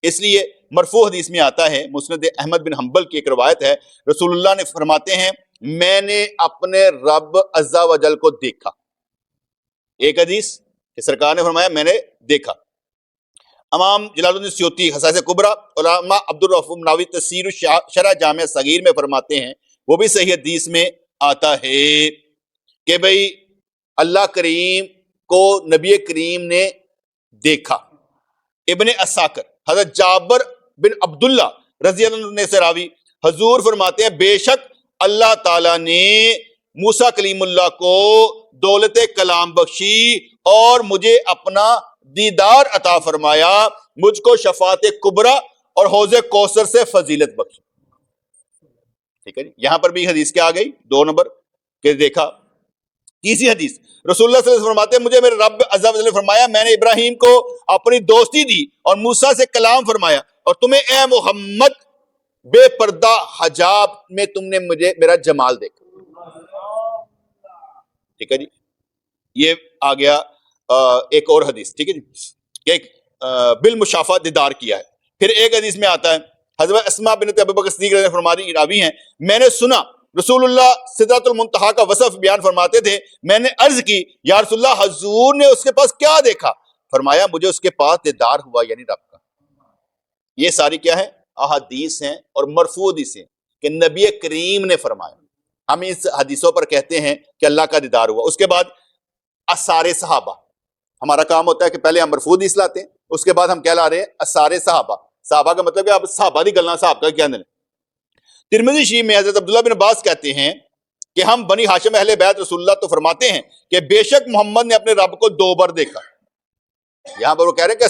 [SPEAKER 1] اس لیے مرفوع حدیث میں آتا ہے, مسند احمد بن حنبل کی ایک روایت ہے, رسول اللہ نے فرماتے ہیں میں نے اپنے رب عز و جل کو دیکھا. ایک حدیث کہ سرکار نے فرمایا میں نے دیکھا. امام جلال الدین سیوطی خصائص کبریٰ, علامہ عبد الرؤف مناوی تفسیر شرح جامع صغیر میں فرماتے ہیں وہ بھی صحیح حدیث میں آتا ہے کہ بھئی اللہ کریم کو نبی کریم نے دیکھا. ابن اساکر حضرت جابر بن عبداللہ رضی اللہ عنہ سے راوی, حضور فرماتے ہیں بے شک اللہ تعالیٰ نے موسیٰ کلیم اللہ کو دولت کلام بخشی اور مجھے اپنا دیدار عطا فرمایا, مجھ کو شفاعت کبریٰ اور حوض کوثر سے فضیلت بخشی. ٹھیک ہے جی, یہاں پر بھی حدیث کیا آ گئی 2 نمبر کہ دیکھا. تیسری حدیث رسول اللہ صلی اللہ علیہ وسلم فرماتے ہیں مجھے میرے رب عز و جل نے فرمایا میں نے ابراہیم کو اپنی دوستی دی اور موسیٰ سے کلام فرمایا, اور تمہیں اے محمد بے پردہ حجاب میں تم نے مجھے میرا جمال دیکھا. ٹھیک ہے جی, یہ آ گیا ایک اور حدیث. ٹھیک ہے جی, کہ بالمشافہ دیدار کیا ہے. پھر ایک حدیث میں آتا ہے حضرت اسماء بنت ابوبکر صدیق رضی اللہ عنہ فرماتی راوی ہیں میں نے سنا رسول اللہ سدرۃ المنتہا کا وصف بیان فرماتے تھے. میں نے عرض کی یا رسول اللہ حضور نے اس کے پاس کیا دیکھا؟ فرمایا مجھے اس کے پاس دیدار ہوا یعنی رب کا. یہ ساری کیا ہے احادیث ہیں اور مرفوع حدیثیں کہ نبی کریم نے فرمایا. ہم اس حدیثوں پر کہتے ہیں کہ اللہ کا دیدار ہوا. اس کے بعد اثار صحابہ, ہمارا کام ہوتا ہے کہ پہلے ہم مرفوع حدیث لاتے ہیں اس کے بعد ہم کیا لا رہے ہیں اثار صحابہ. صحابہ کا مطلب ہے اب صحابہ دی گلاں صاحب کا کیا ہے. ترمذی شریف میں حضرت عبداللہ بن عباس کہتے ہیں کہ ہم بنی ہاشم اہل بیت رسول اللہ تو فرماتے ہیں کہ بے شک محمد نے اپنے رب کو 2 بار دیکھا. یہاں پر وہ کہہ رہے ہیں کہ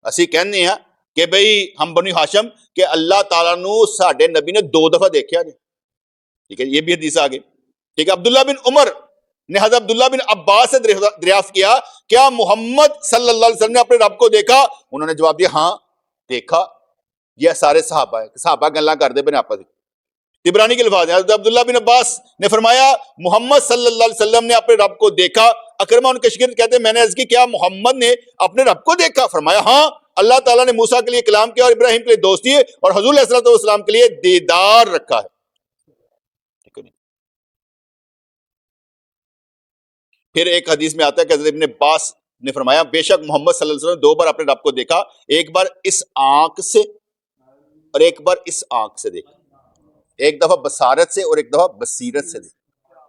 [SPEAKER 1] اسی کہنے ہیں کہ بھئی ہم بنی ہاشم کہ اللہ تعالیٰ نو ساڈے نبی نے 2 دفعہ دیکھا جی. ٹھیک ہے, یہ بھی حدیث آگے. ٹھیک ہے, عبداللہ بن عمر نے حضرت عبداللہ بن عباس سے دریافت کیا کیا محمد صلی اللہ علیہ وسلم نے اپنے رب کو دیکھا؟ انہوں نے جواب دیا ہاں دیکھا. یہ سارے صحابہ ہیں, صحابہ گلاں کر دے بنے آپس. طبرانی کے الفاظ ہیں حضرت عبداللہ بن عباس نے فرمایا محمد صلی اللہ علیہ وسلم نے اپنے رب کو دیکھا. اکرمہ ان کے شاگرد کہتے ہیں میں نے عرض کی کیا محمد نے اپنے رب کو دیکھا؟ فرمایا ہاں اللہ تعالیٰ نے موسیٰ کے لیے کلام کیا اور ابراہیم کے لیے دوستی ہے اور حضور علیہ الصلوۃ والسلام کے لیے دیدار رکھا ہے. پھر ایک حدیث میں آتا ہے کہ حضرت ابن عباس نے فرمایا بے شک محمد صلی اللہ علیہ وسلم 2 بار اپنے رب کو دیکھا, ایک بار اس آنکھ سے اور ایک بار اس آنکھ سے دیکھا. ایک دفعہ بصارت سے اور ایک دفعہ بصیرت سے دیکھا.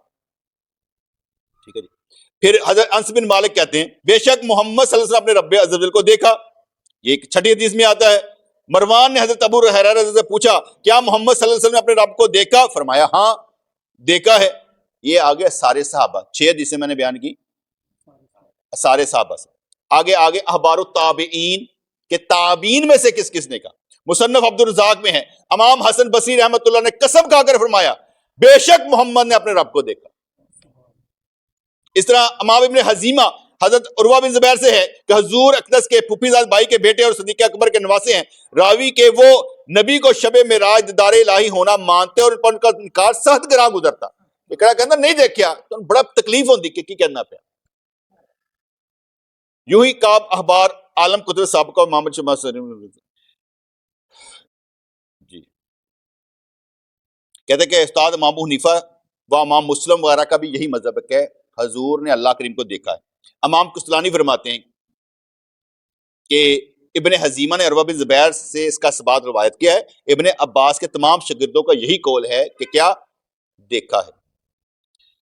[SPEAKER 1] ٹھیک ہے جی. پھر حضرت انس بن مالک کہتے ہیں بے شک محمد صلی اللہ علیہ وسلم اپنے رب عز و جل کو دیکھا. یہ ایک 6ٹھی حدیث میں آتا ہے مروان نے حضرت ابو ہریرہ سے پوچھا کیا محمد صلی اللہ علیہ وسلم نے اپنے رب کو دیکھا؟ فرمایا ہاں دیکھا ہے. یہ آگے سارے صحابہ 6 حدیثیں میں نے بیان کی سارے صحابہ سے. آگے احبار التابعین کہ تابعین میں سے کس کس نے کہا. مصنف عبد الرزاق میں ہے، امام حسن بصری رحمۃ اللہ نے قسم کھا کر فرمایا بے شک محمد نے اپنے رب کو دیکھا۔ اس طرح امام ابن حزیمہ حضرت عروہ بن زبیر سے ہے کہ حضور اقدس کے پھوپھی زاد بھائی کے بیٹے اور صدیق اکبر کے نواسے ہیں، راوی کہ وہ نبی کو شب معراج دیدار الہی ہونا مانتے اور ان کا انکار سخت گراں گزرتا۔ یہ کہنا نہیں دیکھیا تو بڑا تکلیف ہوندی کہ کی کہنا پیا۔ یوں ہی کعب احبار عالم کتب سابقہ محمد شمع جی کہتے کہ استاد امام ابو حنیفہ و امام مسلم وغیرہ کا بھی یہی مذہب ہے کہ حضور نے اللہ کریم کو دیکھا ہے۔ امام کستلانی فرماتے ہیں کہ ابن حزیمہ نے عروہ بن زبیر سے اس کا ثبات روایت کیا ہے، ابن عباس کے تمام شاگردوں کا یہی قول ہے کہ کیا دیکھا ہے۔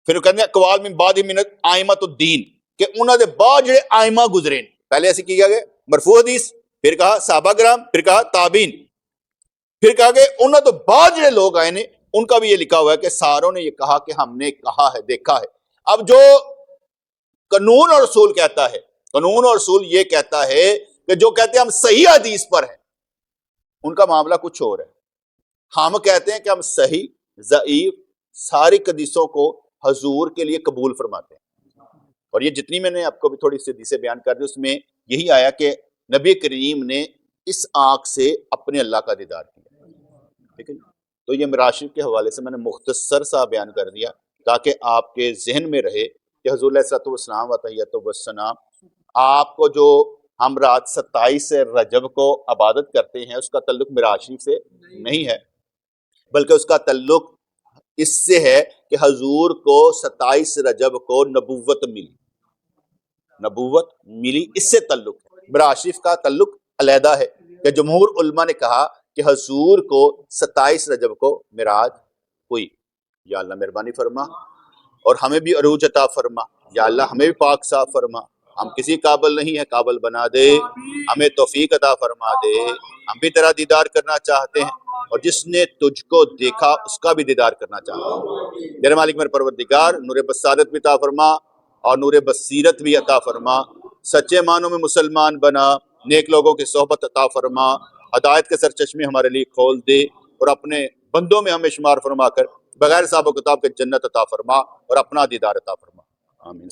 [SPEAKER 1] پھر وہ کہتے ہیں اقوال من بعد من ائمۃ الدین کہ انہوں نے بعد جڑے ائمہ گزرے پہلے ایسے کیا گیا مرفوع حدیث، پھر کہا صحابہ کرام، پھر کہا تابعین، پھر کہا کہ انہوں تو بعد جڑے لوگ آئے نے ان کا بھی یہ لکھا ہوا ہے کہ ساروں نے یہ کہا کہ ہم نے کہا ہے، دیکھا ہے۔ اب جو قانون اور رسول کہتا ہے، قانون اور رسول یہ کہتا ہے کہ جو کہتے ہیں ہم صحیح حدیث پر ہیں ان کا معاملہ کچھ اور ہے۔ ہم کہتے ہیں کہ ہم صحیح ضعیف ساری حدیثوں کو حضور کے لیے قبول فرماتے ہیں، اور یہ جتنی میں نے آپ کو بھی تھوڑی سی حدیثیں بیان کر دی اس میں یہی آیا کہ نبی کریم نے اس آنکھ سے اپنے اللہ کا دیدار کیا، ٹھیک ہے۔ تو یہ معراج شریف کے حوالے سے میں نے مختصر سا بیان کر دیا تاکہ آپ کے ذہن میں رہے کہ حضور علیہ الصلوۃ والسلام و تحیۃ والسلام آپ کو جو ہم رات 27 رجب کو عبادت کرتے ہیں اس کا تعلق معراج شریف سے نہیں ہے، بلکہ اس کا تعلق اس سے ہے کہ حضور کو 27 رجب کو نبوت ملی، اس سے تعلق ہے۔ معراج شریف کا تعلق علیحدہ ہے کہ جمہور علماء نے کہا کہ حضور کو 27 رجب کو معراج ہوئی۔ یا اللہ مہربانی فرما اور ہمیں بھی عروج عطا فرما، یا اللہ ہمیں بھی پاک صاف فرما، ہم کسی قابل نہیں ہے، قابل بنا دے، ہمیں توفیق عطا فرما دے، ہم بھی تیرا دیدار کرنا چاہتے ہیں اور جس نے تجھ کو دیکھا اس کا بھی دیدار کرنا چاہتا ہوں۔ میرے مالک میرے پروردگار نور بصارت بھی عطا فرما اور نور بصیرت بھی عطا فرما، سچے معنوں میں مسلمان بنا، نیک لوگوں کی صحبت عطا فرما، ہدایت کے سرچشمے ہمارے لیے کھول دے اور اپنے بندوں میں ہمیں شمار فرما کر بغیر حساب و کتاب کے جنت عطا فرما اور اپنا دیدار عطا فرما، آمین۔